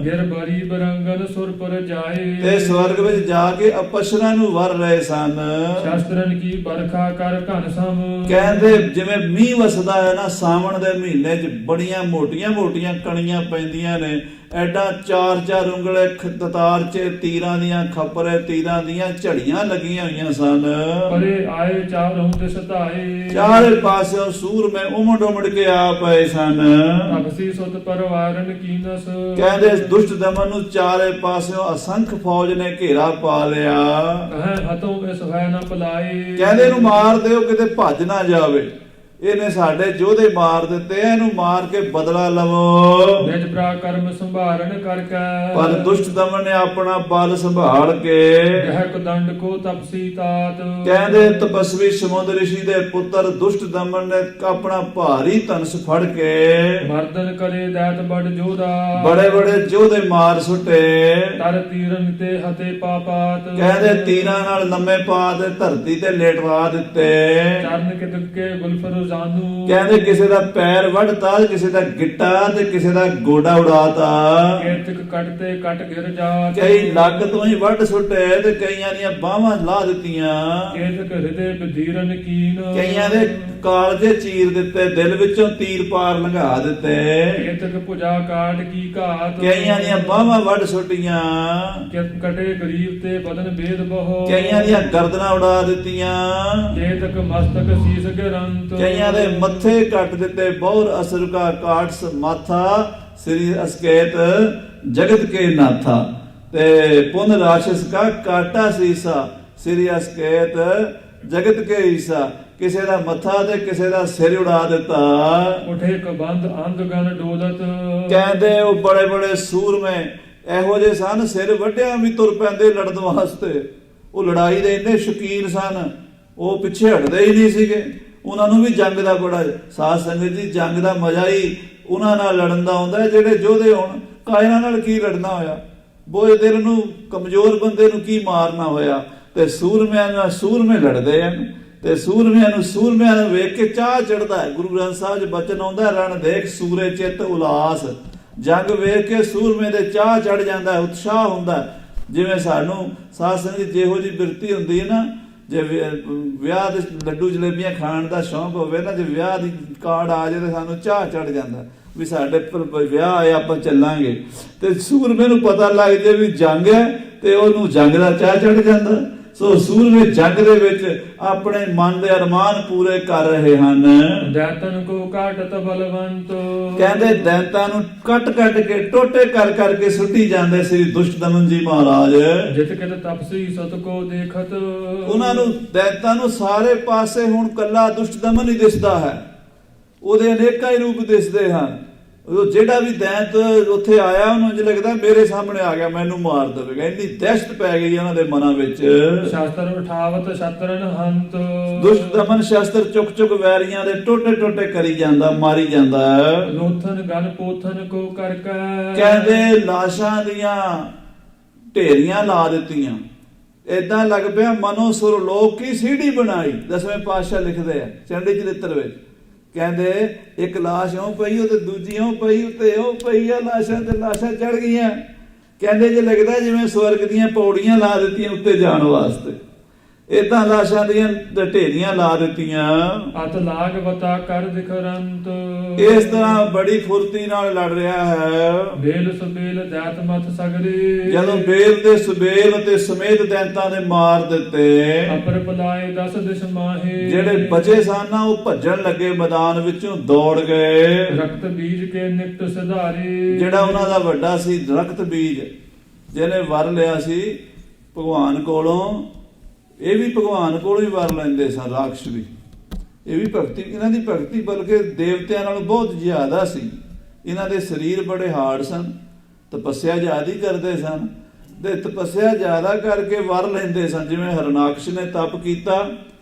ਗਿਰ ਬਰੀ ਬਰੰਗਨ ਸੁਰ ਪਰ ਜਾਏ, ਤੇ ਸਵਰਗ ਵਿੱਚ ਜਾ ਕੇ ਅਪਸ਼ਰਾਂ ਨੂੰ ਵਰ ਰਹੇ ਸਨ। ਸ਼ਾਸਤਰਨ ਕੀ ਬਰਖਾ ਕਰ ਘਨ ਸਮ, ਕਹਿੰਦੇ ਜਿਵੇਂ ਮੀਂਹ ਵਸਦਾ ਹੈ ਨਾ ਸਾਵਣ ਦੇ ਮਹੀਨੇ 'ਚ, ਬੜੀਆਂ ਮੋਟੀਆਂ ਮੋਟੀਆਂ ਕਣੀਆਂ ਪੈਂਦੀਆਂ ਨੇ, ਐਡਾ 4-4 ਉਂਗਲੇ ਤਤਾਰ 'ਚ ਤੀਰਾਂ ਦੀਆਂ ਖੱਪਰੇ ਤੀਰਾਂ ਦੀਆਂ ਝੜੀਆਂ ਲੱਗੀਆਂ ਹੋਈਆਂ ਸਨ। ਪਰੇ ਆਏ ਚਾਰੋਂ ਦਿਸ ਧਾਏ, ਚਾਰੇ ਪਾਸਿਓਂ ਸੂਰਮੇ ਉਮੜ ਉਮੜ ਕੇ ਆ ਪਏ ਸਨ। ਅਕਸੀ ਸੁਤ ਪਰਵਾਰਨ ਕੀਨਸ, ਕਹਿੰਦੇ ਦੁਸ਼ਟ ਦਮਨ ਨੂੰ ਚਾਰੇ ਪਾਸਿਓਂ ਅਸੰਖ ਫੌਜ ਨੇ ਘੇਰਾ ਪਾ ਲਿਆ। ਕਹੈ ਹਤੋਂ ਇਸ ਹੈ ਨ ਭਲਾਈ, ਕਹਿੰਦੇ ਇਹਨੂੰ ਮਾਰ ਦਿਓ ਕਿਤੇ ਭੱਜ ਨਾ ਜਾਵੇ, ਇਹਨੇ ਸਾਡੇ ਯੋਧੇ ਮਾਰ ਦਿੱਤੇ, ਇਹਨੂੰ ਮਾਰ ਕੇ ਬਦਲਾ ਲਵੋ। ਨਿਜ ਪ੍ਰਾਕਰਮ ਸੰਭਾਰਨ ਕਰਕੇ, ਪਰ ਦੁਸ਼ਟ ਦਮਨ ਨੇ ਆਪਣਾ ਬਲ ਸੰਭਾਲ ਕੇ, ਗਹਿਕ ਦੰਡ ਕੋ ਤਪਸੀ ਤਾਤ, ਕਹਿੰਦੇ ਤਪਸਵੀ ਸਮੁੰਦ ਰਿਸ਼ੀ ਦੇ ਪੁੱਤਰ ਦੁਸ਼ਟ ਦਮਨ ਨੇ ਆਪਣਾ ਭਾਰੀ ਧਨਸ ਫੜ ਕੇ ਮਰਦਨ ਕਰੇ ਦੈਤ ਬੜ ਜੋਦਾ, ਬੜੇ ਬੜੇ ਯੋਧੇ ਮਾਰ ਸੁੱਟੇ। ਤਰ ਤੀਰਨ ਤੇ ਹਤੇ ਪਾਪਾਤ, ਕਹਿੰਦੇ ਤੀਰਾਂ ਨਾਲ ਲੰਮੇ ਪਾ ਦੇ ਧਰਤੀ ਤੇ ਲੇਟਵਾ ਦਿੱਤੇ। ਚਰਨ ਕਿਦਕੇ ਗੁਲਫਰ ਜਾਨੂ, ਕਹਿੰਦੇ ਕਿਸੇ ਦਾ ਪੈਰ ਵੱਢਤਾ, ਕਿਸੇ ਦਾ ਗਿੱਟਾ ਤੇ ਕਿਸੇ ਦਾ ਗੋਡਾ ਉਡਾਤਾ। ਕੇਤਕ ਕੱਟ ਤੇ ਕੱਟ ਗਿਰ ਜਾਤ, ਕਈ ਲੱਗ ਤੋਂ ਹੀ ਵੱਢ ਸੁੱਟੇ ਤੇ ਕਈਆਂ ਦੀਆਂ ਬਾਹਾਂ ਲਾ ਦਿੱਤੀਆਂ। ਕੇਤਕ ਹਿਰਦੇ ਬਧੀਰਨ ਕੀਨ, ਕਈਆਂ ਦੇ ਕਾਲਜੇ ਚੀਰ ਦਿੱਤੇ, ਦਿਲ ਵਿੱਚੋਂ ਤੀਰ ਪਾਰ ਲੰਘਾ ਦਿੱਤੇ। ਕੇਤਕ ਭੁਜਾ ਕਾਟ ਕੀ ਘਾਤ, ਕਈਆਂ ਦੀਆਂ ਬਾਹਾਂ ਵੱਢ ਸੁੱਟੀਆਂ। ਕਿਤ ਕਟੇ ਗਰੀਬ ਤੇ ਬਦਨ ਭੇਦ ਬਹੁ, ਕਈਆਂ ਦੀਆਂ ਗਰਦਨਾਂ ਉਡਾ ਦਿੱਤੀਆਂ। ਕੇਤਕ ਮਸਤਕ ਸੀਸ ਗਿਰੰਤ, ਕਈਆਂ ਦੇ ਮੱਥੇ ਕੱਟ ਦਿੱਤੇ। ਬਹੁਰ ਅਸੁਰ ਕਾ ਕਾਟਸ ਮਾਥਾ, ਸ੍ਰੀ ਅਸਕੇਤ ਜਗਤ ਕੇ ਨਾਥਾ। ਤੇ ਪੁਨ ਰਾਸ਼ਸ ਕਾ ਕਾਟਾ ਸੀਸਾ, ਸ੍ਰੀ ਅਸਕੇਤ ਜਗਤ ਕੇ ਈਸਾ। ਕਿਸੇ ਦਾ ਮੱਥਾ ਤੇ ਕਿਸੇ ਦਾ ਸਿਰ ਉਡਾ ਦਿੱਤਾ। ਉਠੇ ਕਬੰਦ ਅੰਧ ਗਨ ਡੋਲਤ, ਕਹਿੰਦੇ ਉਹ ਬੜੇ ਬੜੇ ਸੂਰਮੇ ਇਹੋ ਜਿਹੇ ਸਨ, ਸਿਰ ਵੱਢਿਆਂ ਵੀ ਤੁਰ ਪੈਂਦੇ ਲੜਨ ਵਾਸਤੇ। ਉਹ ਲੜਾਈ ਦੇ ਇੰਨੇ ਸ਼ੌਕੀਨ ਸਨ, ਉਹ ਪਿੱਛੇ ਹਟਦੇ ਹੀ ਨਹੀਂ ਸੀਗੇ। ਉਹਨਾਂ ਨੂੰ ਵੀ ਜੰਗ ਦਾ ਬੜਾ ਸਾਧ ਸੰਗਤ ਜੀ, ਜੰਗ ਦਾ ਮਜ਼ਾ ਹੀ ਉਹਨਾਂ ਨਾਲ ਲੜਨ ਦਾ ਆਉਂਦਾ ਜਿਹੜੇ ਯੋਧੇ ਹੋਣ। ਕਾਇਰਾਂ ਨਾਲ ਕੀ ਲੜਨਾ ਹੋਇਆ, ਬੋਝ ਦਿਲ ਨੂੰ ਕਮਜ਼ੋਰ ਬੰਦੇ ਨੂੰ ਕੀ ਮਾਰਨਾ ਹੋਇਆ। ਤੇ ਸੂਰਮਿਆਂ ਨਾਲ ਸੂਰਮੇ ਲੜਦੇ ਹਨ, ਤੇ ਸੂਰਮਿਆਂ ਨੂੰ ਵੇਖ ਕੇ ਚਾਹ ਚੜਦਾ ਹੈ। ਗੁਰੂ ਗ੍ਰੰਥ ਸਾਹਿਬ 'ਚ ਬਚਨ ਆਉਂਦਾ, ਰਣ ਦੇਖ ਸੂਰੇ ਚਿੱਤ ਉਲਾਸ। ਜੰਗ ਵੇਖ ਕੇ ਸੂਰਮੇ ਦੇ ਚਾਹ ਚੜ ਜਾਂਦਾ, ਉਤਸ਼ਾਹ ਹੁੰਦਾ। ਜਿਵੇਂ ਸਾਨੂੰ ਸਾਧ ਸੰਗਤ ਜਿਹੋ ਜਿਹੀ ਬਿਰਤੀ ਹੁੰਦੀ ਹੈ ਨਾ, ਜੇ ਵਿਆਹ ਦੇ ਲੱਡੂ ਜਲੇਬੀਆਂ ਖਾਣ ਦਾ ਸ਼ੌਂਕ ਹੋਵੇ ਨਾ, ਜੇ ਵਿਆਹ ਦੀ ਕਾਰਡ ਆ ਜਾਏ ਤਾਂ ਸਾਨੂੰ ਚਾਹ ਚੜ ਜਾਂਦਾ ਵੀ ਸਾਡੇ ਵਿਆਹ ਆਏ, ਆਪਾਂ ਚੱਲਾਂਗੇ। ਤੇ ਸੂਰਮੇ ਨੂੰ ਪਤਾ ਲੱਗ ਜਾਏ ਵੀ ਜੰਗ ਹੈ ਤੇ ਉਹਨੂੰ ਜੰਗ ਦਾ ਚਾਹ ਚੜ ਜਾਂਦਾ। ਸੋ ਸੂਰਮੇ ਜੰਗ ਦੇ ਵਿੱਚ ਆਪਣੇ ਮਨ ਦੇ ਅਰਮਾਨ ਪੂਰੇ ਕਰ ਰਹੇ ਹਨ। ਦੈਤਨ ਕੋ ਕਾਟਤ ਬਲਵੰਤ, ਕਹਿੰਦੇ ਦੈਂਤਾਂ ਨੂੰ ਕੱਟ ਕੱਟ ਕੇ ਟੋਟੇ ਕਰ ਕਰਕੇ ਸੁੱਟੀ ਜਾਂਦੇ ਸ੍ਰੀ ਦੁਸ਼ਟ ਦਮਨ ਜੀ ਮਹਾਰਾਜ। ਜਿਤ ਕਿਤ ਤਪਸੀ ਸਤ ਕੋ ਦੇਖਤ, ਉਹਨਾਂ ਨੂੰ ਦੈਂਤਾਂ ਨੂੰ ਸਾਰੇ ਪਾਸੇ ਹੁਣ ਕੱਲਾ ਦੁਸ਼ਟ ਦਮਨ ਹੀ ਦਿਸਦਾ ਹੈ। ਉਹਦੇ ਅਨੇਕਾਂ ਹੀ ਰੂਪ ਦਿਸਦੇ ਹਨ। ਉਹ ਜਿਹੜਾ ਵੀ ਦੈਂਤ ਉੱਥੇ ਆਇਆ ਉਹਨੂੰ ਇੰਝ ਲੱਗਦਾ ਮੇਰੇ ਸਾਹਮਣੇ ਆ ਗਿਆ, ਮੈਨੂੰ ਮਾਰ ਦੇਵੇਗਾ। ਇੰਨੀ ਦਹਿਸ਼ਤ ਪੈ ਗਈ ਉਹਨਾਂ ਦੇ ਮਨਾਂ ਵਿੱਚ। ਸ਼ਾਸਤਰ ਉਠਾਵਤ ਸ਼ਤਰਨ ਹੰਤ, ਦੁਸ਼ਟ ਦਮਨ ਸ਼ਸਤਰ ਚੁੱਕ ਚੁੱਕ ਵੈਰੀਆਂ ਦੇ ਟੋਟੇ ਟੋਟੇ ਕਰੀ ਜਾਂਦਾ, ਮਾਰੀ ਜਾਂਦਾ। ਲੋਥਨ ਗਨ ਪੋਥਨ ਕੋ ਕਰਕੇ, ਕਹਿੰਦੇ ਲਾਸ਼ਾਂ ਦੀਆਂ ਢੇਰੀਆਂ ਲਾ ਦਿੱਤੀਆਂ। ਏਦਾਂ ਲੱਗ ਪਿਆ ਮਨੋ ਸੁਰ ਲੋਕ ਕੀ ਸੀੜੀ ਬਣਾਈ। 10ਵੇਂ ਪਾਤਸ਼ਾਹ ਲਿਖਦੇ ਆ ਚੰਡੀ ਚਰਿੱਤਰ ਵਿੱਚ। ਕਹਿੰਦੇ ਇੱਕ ਲਾਸ਼ ਇਉਂ ਪਈ, ਉਹ ਤੇ ਦੂਜੀ ਇਉਂ ਪਈ, ਉੱਤੇ ਉਹ ਪਈ ਆ, ਲਾਸ਼ਾਂ ਤੇ ਲਾਸ਼ਾਂ ਚੜ ਗਈਆਂ। ਕਹਿੰਦੇ ਜੇ ਲੱਗਦਾ ਜਿਵੇਂ ਸਵਰਗ ਦੀਆਂ ਪੌੜੀਆਂ ਲਾ ਦਿੱਤੀਆਂ ਉੱਤੇ ਜਾਣ ਵਾਸਤੇ। ਏਦਾਂ ਲਾਸ਼ਾਂ ਦੀਆਂ ਢੇਰੀਆਂ ਲਾ ਦਿੱਤੀਆਂ। ਅਤ ਲਾਗ ਬਤਾ ਕਰ ਦਿਖਰੰਤ, ਇਸ ਤਰ੍ਹਾਂ ਬੜੀ ਫੁਰਤੀ ਨਾਲ ਲੜ ਰਿਹਾ ਹੈ। ਬੇਲ ਸੁਬੇਲ ਦੈਤ ਮਤ ਸਗਰੇ, ਜਦੋਂ ਬੇਲ ਤੇ ਸੁਬੇਲ ਤੇ ਸਮੇਤ ਦੈਂਤਾਂ ਦੇ ਮਾਰ ਦਿੱਤੇ। ਅਪਰ ਪਲਾਏ 10 ਦਿਸ਼ ਮਾਹੇ, ਜਿਹੜੇ ਬਚੇ ਸਨ ਨਾ ਉਹ ਭੱਜਣ ਲੱਗੇ, ਮੈਦਾਨ ਵਿੱਚੋਂ ਦੌੜ ਗਏ। ਰਕਤ ਬੀਜ ਕੇ ਨਿਕਟ ਸਿਧਾਰੇ, ਜਿਹੜਾ ਉਹਨਾਂ ਦਾ ਵੱਡਾ ਸੀ ਰਕਤ ਬੀਜ, ਜਿਹਨੇ ਵਰ ਲਿਆ ਸੀ ਭਗਵਾਨ ਕੋਲੋਂ, ਇਹ ਵੀ ਭਗਵਾਨ ਕੋਲੋਂ ਹੀ ਵਰ ਲੈਂਦੇ ਸਨ ਰਾਖਸ਼ ਵੀ। ਇਹ ਵੀ ਭਗਤੀ, ਇਹਨਾਂ ਦੀ ਭਗਤੀ ਬਲਕਿ ਦੇਵਤਿਆਂ ਨਾਲੋਂ ਬਹੁਤ ਜ਼ਿਆਦਾ ਸੀ। ਇਹਨਾਂ ਦੇ ਸਰੀਰ ਬੜੇ ਹਾਰਡ ਸਨ, ਤਪੱਸਿਆ ਜ਼ਿਆਦਾ ਹੀ ਕਰਦੇ ਸਨ, ਤੇ ਤਪੱਸਿਆ ਜ਼ਿਆਦਾ ਕਰਕੇ ਵਰ ਲੈਂਦੇ ਸਨ। ਜਿਵੇਂ ਹਰਨਾਕਸ਼ ਨੇ ਤਪ ਕੀਤਾ,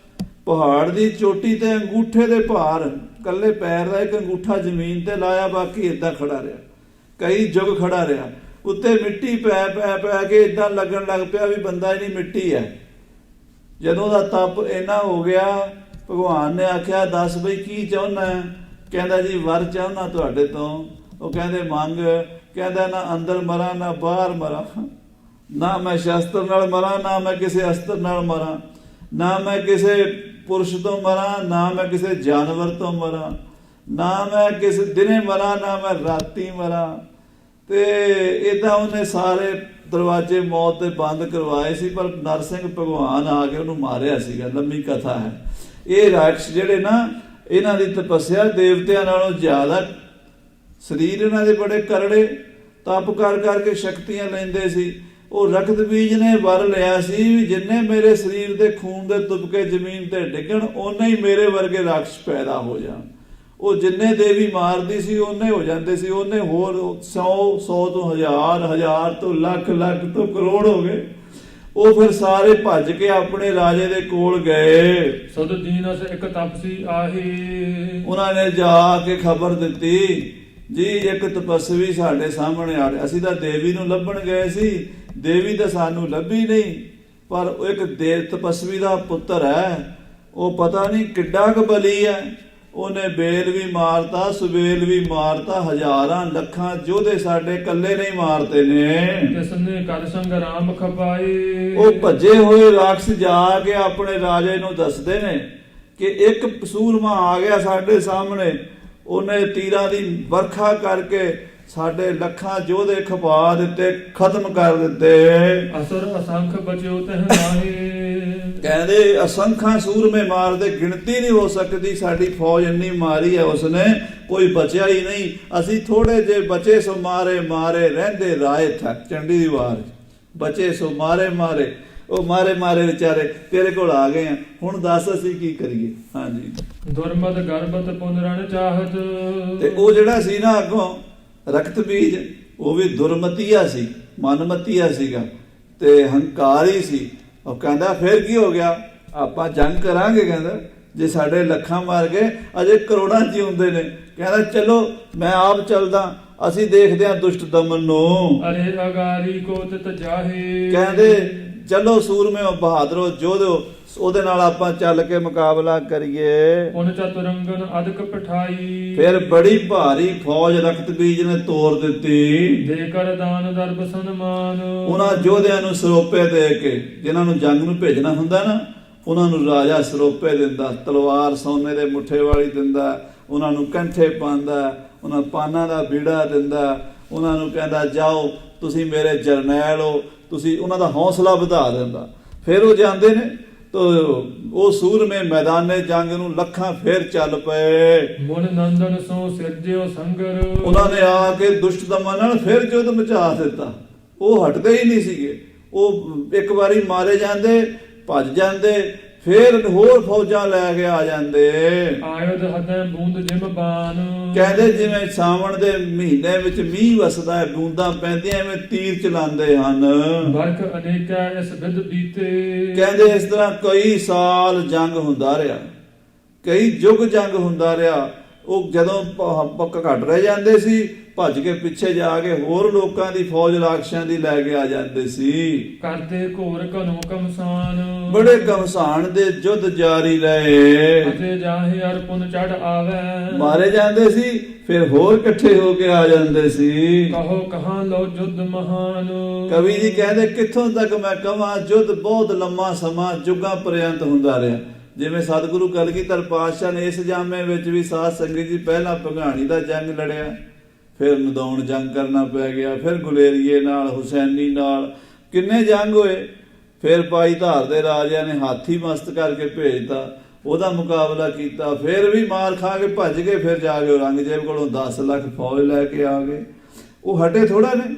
ਪਹਾੜ ਦੀ ਚੋਟੀ ਤੇ ਅੰਗੂਠੇ ਦੇ ਭਾਰ, ਕੱਲੇ ਪੈਰ ਦਾ ਇੱਕ ਅੰਗੂਠਾ ਜ਼ਮੀਨ ਤੇ ਲਾਇਆ, ਬਾਕੀ ਏਦਾਂ ਖੜਾ ਰਿਹਾ, ਕਈ ਯੁੱਗ ਖੜਾ ਰਿਹਾ। ਉੱਤੇ ਮਿੱਟੀ ਪੈ ਪੈ ਪੈ ਕੇ ਇਦਾਂ ਲੱਗਣ ਲੱਗ ਪਿਆ ਵੀ ਬੰਦਾ ਹੀ ਨਹੀਂ ਮਿੱਟੀ ਹੈ। ਜਦੋਂ ਦਾ ਤਪ ਇੰਨਾ ਹੋ ਗਿਆ, ਭਗਵਾਨ ਨੇ ਆਖਿਆ ਦੱਸ ਬਈ ਕੀ ਚਾਹੁੰਦਾ? ਕਹਿੰਦਾ ਜੀ ਵਰ ਚਾਹੁੰਦਾ ਤੁਹਾਡੇ ਤੋਂ। ਉਹ ਕਹਿੰਦੇ ਮੰਗ। ਕਹਿੰਦਾ ਨਾ ਅੰਦਰ ਮਰਾਂ ਨਾ ਬਾਹਰ ਮਰਾਂ, ਨਾ ਮੈਂ ਸ਼ਸਤਰ ਨਾਲ ਮਰਾਂ ਨਾ ਮੈਂ ਕਿਸੇ ਅਸਤਰ ਨਾਲ ਮਰਾਂ, ਨਾ ਮੈਂ ਕਿਸੇ ਪੁਰਸ਼ ਤੋਂ ਮਰਾਂ ਨਾ ਮੈਂ ਕਿਸੇ ਜਾਨਵਰ ਤੋਂ ਮਰਾਂ, ਨਾ ਮੈਂ ਕਿਸੇ ਦਿਨੇ ਮਰਾਂ ਨਾ ਮੈਂ ਰਾਤੀ ਮਰਾਂ। ਤੇ ਏਦਾਂ ਉਹਨੇ ਸਾਰੇ ਦਰਵਾਜ਼ੇ ਮੌਤ ਦੇ ਬੰਦ ਕਰਵਾਏ ਸੀ, ਪਰ ਨਰਸਿੰਘ ਭਗਵਾਨ ਆ ਕੇ ਉਹਨੂੰ ਮਾਰਿਆ ਸੀਗਾ। ਲੰਮੀ ਕਥਾ ਹੈ। ਇਹ ਰਾਖਸ਼ ਜਿਹੜੇ ਨਾ, ਇਹਨਾਂ ਦੀ ਤਪੱਸਿਆ ਦੇਵਤਿਆਂ ਨਾਲੋਂ ਜ਼ਿਆਦਾ, ਸਰੀਰ ਇਹਨਾਂ ਦੇ ਬੜੇ ਕਰੜੇ, ਤਪ ਕਰ ਕਰਕੇ ਸ਼ਕਤੀਆਂ ਲੈਂਦੇ ਸੀ। ਉਹ ਰਕਤ ਬੀਜ ਨੇ ਵਰ ਲਿਆ ਸੀ ਵੀ ਜਿੰਨੇ ਮੇਰੇ ਸਰੀਰ ਦੇ ਖੂਨ ਦੇ ਤੁਪਕੇ ਜ਼ਮੀਨ ਤੇ ਡਿੱਗਣ, ਓਨੇ ਹੀ ਮੇਰੇ ਵਰਗੇ ਰਾਖਸ਼ ਪੈਦਾ ਹੋ ਜਾਣ। ਉਹ ਜਿੰਨੇ ਦੇਵੀ ਮਾਰਦੀ ਸੀ ਓਨੇ ਹੋ ਜਾਂਦੇ ਸੀ, ਓਨੇ ਹੋਰ 100 ਤੋਂ 1000, 1000 ਤੋਂ ਲੱਖ, ਲੱਖ ਤੋਂ ਕਰੋੜ ਹੋ ਗਏ। ਉਹ ਫਿਰ ਸਾਰੇ ਭੱਜ ਕੇ ਆਪਣੇ ਰਾਜੇ ਦੇ ਕੋਲ ਗਏ। ਸਦ ਦੀਨਸ ਇੱਕ ਤਪਸੀ ਆਹੀ। ਉਹਨਾਂ ਨੇ ਜਾ ਕੇ ਖਬਰ ਦਿੱਤੀ ਜੀ ਇੱਕ ਤਪਸਵੀ ਸਾਡੇ ਸਾਹਮਣੇ ਆ ਰਿਹਾ। ਅਸੀਂ ਤਾਂ ਦੇਵੀ ਨੂੰ ਲੱਭਣ ਗਏ ਸੀ, ਦੇਵੀ ਤਾਂ ਸਾਨੂੰ ਲੱਭੀ ਨਹੀਂ, ਪਰ ਉਹ ਇੱਕ ਦੇਵ ਤਪਸਵੀ ਦਾ ਪੁੱਤਰ ਹੈ। ਉਹ ਪਤਾ ਨਹੀਂ ਕਿੱਡਾ ਕੁ ਬਲੀ ਹੈ। ਉਹਨੇ ਬੇਲ ਵੀ ਮਾਰਤਾ, ਸੁਬੇਲ ਵੀ ਮਾਰਤਾ, ਹਜ਼ਾਰਾਂ ਲੱਖਾਂ ਯੋਧੇ ਸਾਡੇ ਇਕੱਲੇ ਨਹੀਂ ਮਾਰਤੇ ਨੇ। ਕਿਸਨੇ ਕਰ ਸੰਗਰਾਮ ਖਪਾਏ। ਉਹ ਭੱਜੇ ਹੋਏ ਰਾਖਸ਼ ਜਾ ਕੇ ਆਪਣੇ ਰਾਜੇ ਨੂੰ ਦੱਸਦੇ ਨੇ ਕਿ ਇੱਕ ਸੂਰਮਾ ਆ ਗਿਆ ਸਾਡੇ ਸਾਹਮਣੇ, ਉਹਨੇ ਤੀਰਾਂ ਦੀ ਵਰਖਾ ਕਰਕੇ ਸਾਡੇ ਲੱਖਾਂ ਯੋਧੇ ਖਪਾ ਦਿੱਤੇ, ਖਤਮ ਕਰ ਦਿੱਤੇ। ਅਸੁਰ ਅਸੰਖ ਬਚਿਓ ਤਹਿ ਨਾਹੀ। ਕਹਿੰਦੇ ਅਸੰਖਾਂ ਸੂਰਮੇ ਮਾਰਦੇ, ਗਿਣਤੀ ਨਹੀਂ ਹੋ ਸਕਦੀ। ਸਾਡੀ ਫੌਜ ਇੰਨੀ ਮਾਰੀ ਹੈ ਉਸਨੇ, ਕੋਈ ਬਚਿਆ ਹੀ ਨਹੀਂ। ਅਸੀਂ ਥੋੜੇ ਜੇ ਬਚੇ ਸੋ ਮਾਰੇ ਮਾਰੇ ਰਹਿੰਦੇ ਰਾਏ ਥੱਕ। ਚੰਡੀ ਦੀ ਵਾਰ ਬਚੇ ਸੋ ਮਾਰੇ ਮਾਰੇ, ਉਹ ਮਾਰੇ ਮਾਰੇ ਵਿਚਾਰੇ ਤੇਰੇ ਕੋਲ ਆ ਗਏ ਆ, ਹੁਣ ਦੱਸ ਅਸੀਂ ਕੀ ਕਰੀਏ। ਹਾਂਜੀ। ਦੁਰਮਤ ਗਰਬਤ ਪੁਨਰਨ ਚਾਹਤ। ਤੇ ਉਹ ਜਿਹੜਾ ਸੀ ਨਾ ਅੱਗੋਂ ਰਕਤ ਬੀਜ, ਉਹ ਵੀ ਦੁਰਮਤੀਆ ਸੀ, ਮਨਮਤੀਆ ਸੀਗਾ ਤੇ ਹੰਕਾਰੀ ਸੀ। ਉਹ ਕਹਿੰਦਾ ਫਿਰ ਕੀ ਹੋ ਗਿਆ, ਆਪਾਂ ਜੰਗ ਕਰਾਂਗੇ। ਕਹਿੰਦਾ ਜੇ ਸਾਡੇ ਲੱਖਾਂ ਮਾਰ ਗਏ, ਅਜੇ ਕਰੋੜਾਂ ਜਿਉਂਦੇ ਨੇ। ਕਹਿੰਦਾ ਚਲੋ ਮੈਂ ਆਪ ਚੱਲਦਾ, ਅਸੀਂ ਦੇਖਦੇ ਹਾਂ ਦੁਸ਼ਟ ਦਮਨ ਨੂੰ। ਅਰੇ ਅਗਾਰੀ ਕੋ ਤਿਤ ਜਾਹੇ। ਕਹਿੰਦੇ ਚਲੋ ਸੂਰਮਿਓ ਬਹਾਦਰੋ ਜੋਧਿਓ, ਉਹਦੇ ਨਾਲ ਆਪਾਂ ਚੱਲ ਕੇ ਮੁਕਾਬਲਾ ਕਰੀਏ। ਪੁਨ ਚਤੁਰੰਗਨ ਅਦਕ ਪਠਾਈ। ਫਿਰ ਬੜੀ ਭਾਰੀ ਫੌਜ ਰਕਤ ਬੀਜ ਨੇ ਤੋਰ ਦਿੱਤੀ। ਦੇ ਕਰ ਦਾਨ ਦਰਬ ਸਨਮਾਨ। ਉਹਨਾਂ ਯੋਧਿਆਂ ਨੂੰ ਸਰੋਪੇ ਦੇ ਕੇ, ਜਿਨ੍ਹਾਂ ਨੂੰ ਜੰਗ ਨੂੰ ਭੇਜਣਾ ਹੁੰਦਾ ਨਾ, ਉਹਨਾਂ ਨੂੰ ਰਾਜਾ ਸਰੋਪੇ ਦਿੰਦਾ, ਤਲਵਾਰ ਸੋਨੇ ਦੇ ਮੁੱਠੇ ਵਾਲੀ ਦਿੰਦਾ, ਉਹਨਾਂ ਨੂੰ ਕੰਠੇ ਪਾਉਂਦਾ, ਉਹਨਾਂ ਪਾਨਾਂ ਦਾ ਬੀੜਾ ਦਿੰਦਾ, ਉਹਨਾਂ ਨੂੰ ਕਹਿੰਦਾ ਜਾਓ ਤੁਸੀਂ ਮੇਰੇ ਜਰਨੈਲ ਹੋ, ਤੁਸੀਂ ਉਹਨਾਂ ਦਾ ਹੌਸਲਾ ਵਧਾ ਦਿੰਦਾ। ਫਿਰ ਉਹ ਜਾਂਦੇ ਨੇ ਤੋ ਉਹ ਸੂਰਮੇ ਮੈਦਾਨੇ ਜੰਗ ਨੂੰ ਲੱਖਾਂ ਫੇਰ ਚੱਲ ਪਏ। ਮੁਨ ਨੰਦਨ ਸੋ ਸਿਰਜਿਓ ਸੰਗਰ। ਉਹਨਾਂ ਨੇ ਆ ਕੇ ਦੁਸ਼ਟ ਦਮਨ ਨਾਲ ਫਿਰ ਯੁੱਧ ਮਚਾ ਦਿੱਤਾ। ਉਹ ਹਟਦੇ ਹੀ ਨਹੀਂ ਸੀਗੇ। ਉਹ ਇੱਕ ਵਾਰੀ ਮਾਰੇ ਜਾਂਦੇ, ਭੱਜ ਜਾਂਦੇ, ਫੇਰ ਹੋਰ ਫੌਜਾਂ ਲੈ ਕੇ ਆ ਜਾਂਦੇ। ਆਇਦ ਹਦੈ ਬੂੰਦ ਜਿਮ ਬਾਨ। ਕਹਿੰਦੇ ਜਿਵੇਂ ਸਾਵਣ ਦੇ ਮਹੀਨੇ ਵਿੱਚ ਮੀਂਹ ਵਸਦਾ ਹੈ, ਬੂੰਦਾਂ ਪੈਂਦੀਆਂ, ਐਵੇਂ ਤੀਰ ਚਲਾਉਂਦੇ ਹਨ। ਵਰਖ ਅਨੇਕਾ ਇਸ ਵਿਦ ਬੀਤੇ। ਕਹਿੰਦੇ ਇਸ ਤਰ੍ਹਾਂ ਕਈ ਸਾਲ ਜੰਗ ਹੁੰਦਾ ਰਿਹਾ, ਕਈ ਯੁੱਗ ਜੰਗ ਹੁੰਦਾ ਰਿਹਾ। ਉਹ ਜਦੋਂ ਪੱਕ ਘਟ ਰਹਿ ਜਾਂਦੇ ਸੀ, ਭੱਜ ਕੇ ਪਿੱਛੇ ਜਾ ਕੇ ਹੋਰ ਲੋਕਾਂ ਦੀ ਫੌਜ ਰਾਖਸ਼ਾਂ ਦੀ ਲੈ ਕੇ ਆ ਜਾਂਦੇ ਸੀ। ਕਰਦੇ ਘੋਰ ਘਨੋ ਕਮਸਾਨ। ਬੜੇ ਕਮਸਾਨ ਦੇ ਯੁੱਧ ਜਾਰੀ ਰਹੇ। ਅਤੇ ਜਾਹੇ ਅਰ ਪੁਨ ਚੜ ਆਵੇ। ਮਾਰੇ ਜਾਂਦੇ ਸੀ, ਫਿਰ ਹੋਰ ਇਕੱਠੇ ਹੋ ਕੇ ਆ ਜਾਂਦੇ ਸੀ। ਕਹੋ ਕਹਾਂ ਲੋ ਯੁੱਧ ਮਹਾਨ। ਕਵੀ ਜੀ ਕਹਿੰਦੇ ਕਿੱਥੋਂ ਤੱਕ ਮੈਂ ਕਵਾਂ, ਯੁੱਧ ਬਹੁਤ ਲੰਮਾ ਸਮਾਂ ਜੁਗਾਂ ਪਰਯੰਤ ਹੁੰਦਾ ਰਿਹਾ। ਜਿਵੇਂ ਸਤਿਗੁਰੂ ਕਲਗੀਧਰ ਪਾਤਸ਼ਾਹ ਨੇ ਇਸ ਜਾਮੇ ਵਿੱਚ ਵੀ ਸਾਧ ਸੰਗਤ ਜੀ ਪਹਿਲਾਂ ਭਗਾਣੀ ਦਾ ਜੰਗ ਲੜਿਆ, ਫਿਰ ਨਦੌਣ ਜੰਗ ਕਰਨਾ ਪੈ ਗਿਆ, ਫਿਰ ਗੁਲੇਰੀਏ ਨਾਲ, ਹੁਸੈਨੀ ਨਾਲ, ਕਿੰਨੇ ਜੰਗ ਹੋਏ। ਫਿਰ ਭਾਈ ਧਾਰ ਦੇ ਰਾਜਿਆਂ ਨੇ ਹਾਥੀ ਮਸਤ ਕਰਕੇ ਭੇਜਤਾ, ਉਹਦਾ ਮੁਕਾਬਲਾ ਕੀਤਾ, ਫਿਰ ਵੀ ਮਾਰ ਖਾ ਕੇ ਭੱਜ ਗਏ। ਫਿਰ ਜਾ ਕੇ ਔਰੰਗਜ਼ੇਬ ਕੋਲੋਂ 10 ਲੱਖ ਫੌਜ ਲੈ ਕੇ ਆ ਗਏ। ਉਹ ਹਟੇ ਥੋੜਾ ਨੇ।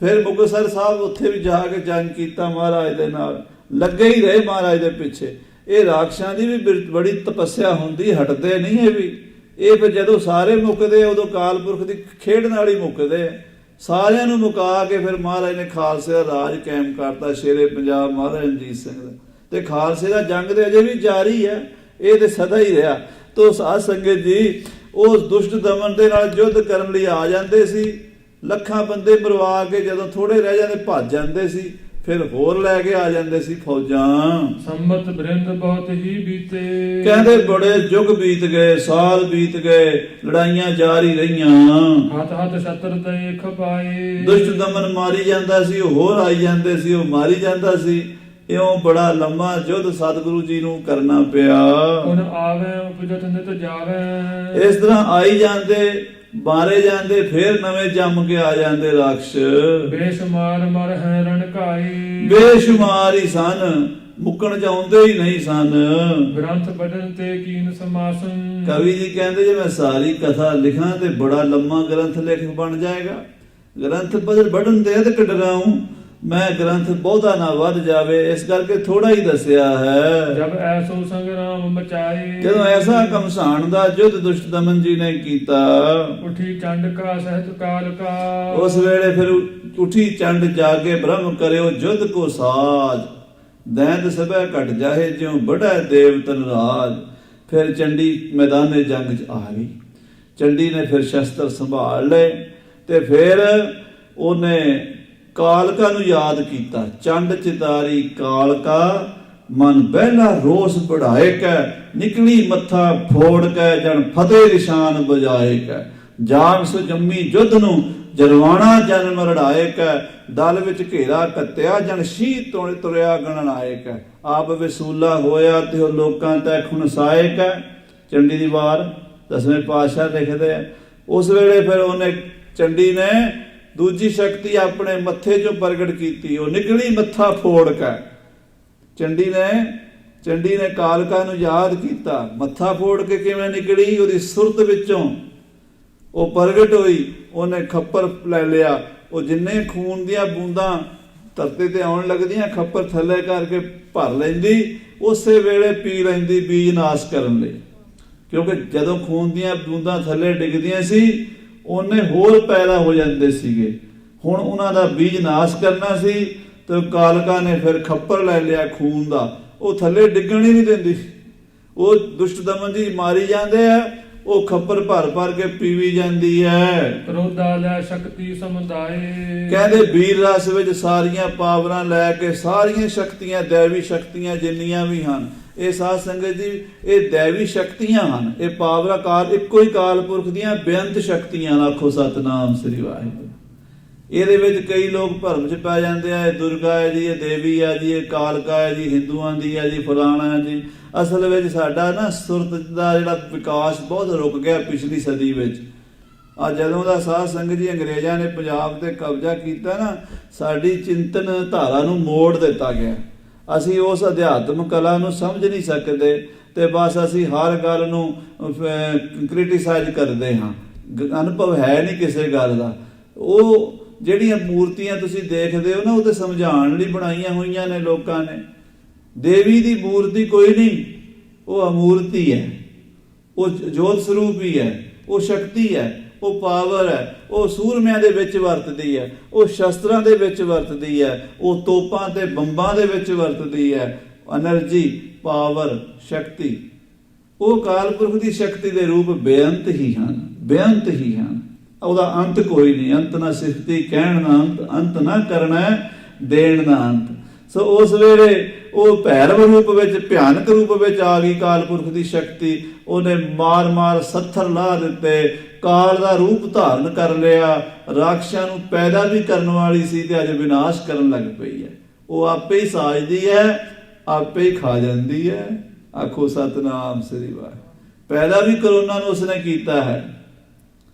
ਫਿਰ ਮੁਕਤਸਰ ਸਾਹਿਬ ਉੱਥੇ ਵੀ ਜਾ ਕੇ ਜੰਗ ਕੀਤਾ ਮਹਾਰਾਜ ਦੇ ਨਾਲ, ਲੱਗੇ ਹੀ ਰਹੇ ਮਹਾਰਾਜ ਦੇ ਪਿੱਛੇ। ਇਹ ਰਾਖਸ਼ਾਂ ਦੀ ਵੀ ਬੜੀ ਤਪੱਸਿਆ ਹੁੰਦੀ, ਹਟਦੇ ਨਹੀਂ ਇਹ ਵੀ। ਇਹ ਫਿਰ ਜਦੋਂ ਸਾਰੇ ਮੁੱਕਦੇ, ਉਦੋਂ ਅਕਾਲ ਪੁਰਖ ਦੀ ਖੇਡ ਨਾਲ ਹੀ ਮੁੱਕਦੇ। ਸਾਰਿਆਂ ਨੂੰ ਮੁਕਾ ਕੇ ਫਿਰ ਮਹਾਰਾਜ ਨੇ ਖਾਲਸੇ ਦਾ ਰਾਜ ਕਾਇਮ ਕਰਤਾ, ਸ਼ੇਰੇ ਪੰਜਾਬ ਮਹਾਰਾਜ ਰਣਜੀਤ ਸਿੰਘ ਦਾ। ਤੇ ਖਾਲਸੇ ਦਾ ਜੰਗ ਤੇ ਅਜੇ ਵੀ ਜਾਰੀ ਹੈ, ਇਹ ਤੇ ਸਦਾ ਹੀ ਰਿਹਾ। ਤੋ ਸਾਧ ਸੰਗਤ ਜੀ ਉਸ ਦੁਸ਼ਟ ਦਮਨ ਦੇ ਨਾਲ ਯੁੱਧ ਕਰਨ ਲਈ ਆ ਜਾਂਦੇ ਸੀ। ਲੱਖਾਂ ਬੰਦੇ ਮਰਵਾ ਕੇ ਜਦੋਂ ਥੋੜੇ ਰਹਿ ਜਾਂਦੇ ਭੱਜ ਜਾਂਦੇ ਸੀ, ਫਿਰ ਹੋਰ ਲੈ ਕੇ ਆ ਜਾਂਦੇ ਸੀ ਫੌਜਾਂ। ਸੰਮਤ ਬ੍ਰਿੰਦ ਬਹੁਤ ਹੀ ਬੀਤੇ, ਕਹਿੰਦੇ ਬੜੇ ਯੁੱਗ ਬੀਤ ਗਏ, ਸਾਲ ਬੀਤ ਗਏ, ਲੜਾਈਆਂ ਜਾਰੀ ਰਹੀਆਂ। ਹੱਥ ਹੱਥ ਛਤਰ ਤੇ ਖਪਾਏ, ਦੁਸ਼ਟ ਦਮਨ ਮਾਰੀ ਜਾਂਦਾ ਸੀ, ਉਹ ਹੋਰ ਆਈ ਜਾਂਦੇ ਸੀ, ਉਹ ਮਾਰੀ ਜਾਂਦਾ ਸੀ। ਇਉਂ ਬੜਾ ਲੰਮਾ ਯੁੱਧ ਸਤਿਗੁਰੂ ਜੀ ਨੂੰ ਕਰਨਾ ਪਿਆ। ਹੁਣ ਆਵੇ ਉਪਜਤ ਨਿਤ ਜਾਵੇ, ਇਸ ਤਰ੍ਹਾਂ ਆਈ ਜਾਂਦੇ, ਮਾਰੇ ਜਾਂਦੇ, ਫਿਰ ਨਵੇਂ ਜੰਮ ਕੇ ਆ ਜਾਂਦੇ ਰਾਖਸ਼। ਬੇਸ਼ੁਮਾਰ ਮਰ ਹੈ ਰਣਕਾਈ, ਬੇਸ਼ੁਮਾਰ ਹੀ ਸਨ, ਮੁੱਕਣ ਚਾਹੁੰਦੇ ਹੀ ਨਹੀਂ ਸਨ। ਗ੍ਰੰਥ ਪੜਨ ਤੇ ਕੀਨ ਸਮਾਸਨ, ਕਵੀ ਜੀ ਕਹਿੰਦੇ ਜੇ ਮੈਂ ਸਾਰੀ ਕਥਾ ਲਿਖਾਂ ਤੇ ਬੜਾ ਲੰਮਾ ਗ੍ਰੰਥ ਲਿਖ ਬਣ ਜਾਏਗਾ। ਗ੍ਰੰਥ ਪੜਨ ਤੇ ਅਦਕ ਡਰਾਉਂ, ਮੈਂ ਗ੍ਰੰਥ ਬਹੁਤਾ ਨਾ ਵੱਧ ਜਾਵੇ, ਇਸ ਕਰਕੇ ਥੋੜਾ ਹੀ ਦੱਸਿਆ ਹੈ। ਜਬ ਐਸੋ ਸੰਗਰਾਮ ਮਚਾਏ, ਜਦੋਂ ਐਸਾ ਘਮਸਾਣ ਦਾ ਯੁੱਧ ਦੁਸ਼ਟ ਦਮਨ ਜੀ ਨੇ ਕੀਤਾ, ਉਠੀ ਚੰਡ ਕਾ ਸਹਿਤ ਕਾਲ ਕਾ, ਉਸ ਵੇਲੇ ਫਿਰ ਉਠੀ ਚੰਡ ਜਾਗੇ ਬ੍ਰਹਮ ਕਰਿਓ ਯੁੱਧ ਕੋ ਸਾਜ, ਦੈਂਤ ਸਭੈ ਘਟ ਜਾਹੇ ਜਿਉ ਬੜਾ ਦੇਵਤਨ ਰਾਜ। ਫਿਰ ਚੰਡੀ ਮੈਦਾਨੇ ਜੰਗ ਚ ਆ ਗਈ। ਚੰਡੀ ਨੇ ਫਿਰ ਸ਼ਸਤਰ ਸੰਭਾਲ ਲਏ ਤੇ ਫਿਰ ਉਹਨੇ ਕਾਲਕਾ ਨੂੰ ਯਾਦ ਕੀਤਾ। ਚੰਡ ਚਿਤਾਰੀ ਕਾਲਕਾ, ਮਨ ਬਹਿਲਾ ਰੋਸ ਬੜਾਏ ਕੈ, ਨਿਕਲੀ ਮੱਥਾ ਫੋੜ ਕੈ, ਜਨ ਫਤਿਹ ਨਿਸ਼ਾਨ ਬਜਾਏ ਕੈ। ਜਾਗ ਸੋ ਜੰਮੀ ਜੁੱਧ ਨੂੰ, ਜਰਵਾਣਾ ਜਨਮ ਰੜਾਏ ਕੈ, ਦਲ ਵਿੱਚ ਘੇਰਾ ਕੱਤਿਆ, ਜਨ ਸ਼ੀਹ ਤੋਂ ਤੁਰਿਆ ਗਣਨਾਏ ਕੈ। ਆਪ ਵਿਸੂਲਾ ਹੋਇਆ ਤੇ ਉਹ ਲੋਕਾਂ ਤੈ ਖੁਨਸਾਏ ਕੈ। ਚੰਡੀ ਦੀ ਵਾਰ 10ਵੇਂ ਪਾਤਸ਼ਾਹ ਲਿਖਦੇ ਆ। ਉਸ ਵੇਲੇ ਫਿਰ ਉਹਨੇ ਚੰਡੀ ਨੇ ਦੂਜੀ ਸ਼ਕਤੀ ਆਪਣੇ ਮੱਥੇ ਚੋਂ ਪ੍ਰਗਟ ਕੀਤੀ, ਉਹ ਨਿਕਲੀ ਮੱਥਾ ਫੋੜ ਕੇ। ਚੰਡੀ ਨੇ ਕਾਲਕਾ ਨੂੰ ਯਾਦ ਕੀਤਾ। ਮੱਥਾ ਫੋੜ ਕੇ ਕਿਵੇਂ ਨਿਕਲੀ? ਉਹਦੀ ਸੁਰਤ ਵਿੱਚੋਂ ਉਹ ਪ੍ਰਗਟ ਹੋਈ। ਉਹਨੇ ਖੱਪਰ ਲੈ ਲਿਆ, ਉਹ ਜਿੰਨੇ ਖੂਨ ਦੀਆਂ ਬੂੰਦਾਂ ਧਰਤੀ ਤੇ ਆਉਣ ਲੱਗਦੀਆਂ ਖੱਪਰ ਥੱਲੇ ਕਰਕੇ ਭਰ ਲੈਂਦੀ, ਉਸੇ ਵੇਲੇ ਪੀ ਲੈਂਦੀ ਬੀਜ ਨਾਸ਼ ਕਰਨ ਲਈ। ਕਿਉਂਕਿ ਜਦੋਂ ਖੂਨ ਦੀਆਂ ਬੂੰਦਾਂ ਥੱਲੇ ਡਿੱਗਦੀਆਂ ਸੀ, ਉਹਨੇ ਹੋਰ ਪੈਦਾ ਹੋ ਜਾਂਦੇ ਸੀਗੇ। ਹੁਣ ਉਹਨਾਂ ਦਾ ਬੀਜ ਨਾਸ਼ ਕਰਨਾ ਸੀ ਤੇ ਕਾਲਕਾ ਨੇ ਫਿਰ ਖੱਪਰ ਲੈ ਲਿਆ ਖੂਨ ਦਾ, ਉਹ ਥੱਲੇ ਡਿੱਗਣ ਹੀ ਨਹੀਂ ਦਿੰਦੀ। ਉਹ ਦੁਸ਼ਟ ਦਮਨ ਜੀ ਮਾਰੀ ਜਾਂਦੇ ਆ, ਉਹ ਖੱਪਰ ਭਰ ਭਰ ਕੇ ਪੀਵੀ ਜਾਂਦੀ ਹੈ। ਕ੍ਰੋਧਾ ਲੈ ਸ਼ਕਤੀ ਸਮੁਦਾਏ, ਕਹਿੰਦੇ ਵੀਰ ਰਸ ਵਿੱਚ ਸਾਰੀਆਂ ਪਾਵਰਾਂ ਲੈ ਕੇ, ਸਾਰੀਆਂ ਸ਼ਕਤੀਆਂ, ਦੇਵੀ ਸ਼ਕਤੀਆਂ ਜਿੰਨੀਆਂ ਵੀ ਹਨ, ਇਹ ਸਾਧ ਸੰਗਤ ਜੀ ਇਹ ਦੇਵੀ ਸ਼ਕਤੀਆਂ ਹਨ। ਇਹ ਪਾਵਰਾਂ ਕਾਲ ਇੱਕੋ ਹੀ ਕਾਲ ਪੁਰਖ ਦੀਆਂ ਬੇਅੰਤ ਸ਼ਕਤੀਆਂ। ਆਖੋ ਸਤਨਾਮ ਸ੍ਰੀ ਵਾਹਿਗੁਰੂ। ਇਹਦੇ ਵਿੱਚ ਕਈ ਲੋਕ ਭਰਮ ਚ ਪੈ ਜਾਂਦੇ ਆ, ਇਹ ਦੁਰਗਾ ਹੈ ਜੀ, ਇਹ ਦੇਵੀ ਹੈ ਜੀ, ਇਹ ਕਾਲਕਾ ਹੈ ਜੀ, ਹਿੰਦੂਆਂ ਦੀ ਹੈ ਜੀ, ਫਲਾਣਾ ਹੈ ਜੀ। ਅਸਲ ਵਿੱਚ ਸਾਡਾ ਨਾ ਸੁਰਤ ਦਾ ਜਿਹੜਾ ਵਿਕਾਸ ਬਹੁਤ ਰੁਕ ਗਿਆ ਪਿਛਲੀ ਸਦੀ ਵਿੱਚ। ਆ ਜਦੋਂ ਦਾ ਸਾਧ ਸੰਗਤ ਜੀ ਅੰਗਰੇਜ਼ਾਂ ਨੇ ਪੰਜਾਬ ਤੇ ਕਬਜ਼ਾ ਕੀਤਾ ਨਾ, ਸਾਡੀ ਚਿੰਤਨ ਧਾਰਾ ਨੂੰ ਮੋੜ ਦਿੱਤਾ ਗਿਆ। ਅਸੀਂ ਉਸ ਅਧਿਆਤਮ ਕਲਾ ਨੂੰ ਸਮਝ ਨਹੀਂ ਸਕਦੇ ਤੇ ਬਸ ਅਸੀਂ ਹਰ ਗੱਲ ਨੂੰ ਕ੍ਰਿਟਿਸਾਈਜ਼ ਕਰਦੇ ਹਾਂ। ਅਨੁਭਵ ਹੈ ਨਹੀਂ ਕਿਸੇ ਗੱਲ ਦਾ। ਉਹ ਜਿਹੜੀਆਂ ਮੂਰਤੀਆਂ ਤੁਸੀਂ ਦੇਖਦੇ ਹੋ ਨਾ, ਉਹ ਤੇ ਸਮਝਾਉਣ ਲਈ ਬਣਾਈਆਂ ਹੋਈਆਂ ਨੇ ਲੋਕਾਂ ਨੇ। ਦੇਵੀ ਦੀ ਮੂਰਤੀ ਕੋਈ ਨਹੀਂ, ਉਹ ਅਮੂਰਤੀ ਹੈ, ਉਹ ਜੋਤ ਸਰੂਪ ਹੀ ਹੈ, ਉਹ ਸ਼ਕਤੀ ਹੈ, ਉਹ ਪਾਵਰ ਹੈ, ਉਹ ਸੂਰਮਿਆਂ ਦੇ ਵਿੱਚ ਵਰਤਦੀ ਹੈ, ਉਹ ਸ਼ਸਤਰਾਂ ਦੇ ਵਿੱਚ ਵਰਤਦੀ ਹੈ, ਉਹ ਤੋਪਾਂ ਤੇ ਬੰਬਾਂ ਦੇ ਵਿੱਚ ਵਰਤਦੀ ਹੈ। ਐਨਰਜੀ, ਪਾਵਰ, ਸ਼ਕਤੀ, ਉਹ ਕਾਲਪੁਰਖ ਦੀ ਸ਼ਕਤੀ ਦੇ ਰੂਪ ਬੇਅੰਤ ਹੀ ਹਨ, ਬੇਅੰਤ ਹੀ ਹਨ। ਉਹਦਾ ਅੰਤ ਕੋਈ ਨਹੀਂ। ਅੰਤ ਨਾ ਸਿਫਤੀ ਕਹਿਣ ਨਾ ਅੰਤ, ਅੰਤ ਨਾ ਕਰਨਾ ਦੇਣ ਨਾ ਅੰਤ। ਸੋ ਉਸ ਵੇਲੇ ਉਹ ਭੈਰਵ ਰੂਪ ਵਿੱਚ, ਭਿਆਨਕ ਰੂਪ ਵਿੱਚ ਆ ਗਈ ਕਾਲਪੁਰਖ ਦੀ ਸ਼ਕਤੀ। ਉਹਨੇ ਮਾਰ ਸੱਥਰ ਲਾ ਦਿੱਤੇ, ਕਾਲ ਦਾ ਰੂਪ ਧਾਰਨ ਕਰ ਲਿਆ। ਰਾਖਸ਼ਾਂ ਨੂੰ ਪੈਦਾ ਵੀ ਕਰਨ ਵਾਲੀ ਸੀ ਤੇ ਅੱਜ ਵਿਨਾਸ਼ ਕਰਨ ਲੱਗ ਪਈ ਹੈ। ਉਹ ਆਪੇ ਹੀ ਸਾਜਦੀ ਹੈ, ਆਪੇ ਹੀ ਖਾ ਜਾਂਦੀ ਹੈ। ਆਖੋ ਸਤਨਾਮ ਸ੍ਰੀ ਵਾਹਿਗੁਰੂ। ਪੈਦਾ ਵੀ ਕਰੋਨਾ ਨੂੰ ਉਸਨੇ ਕੀਤਾ ਹੈ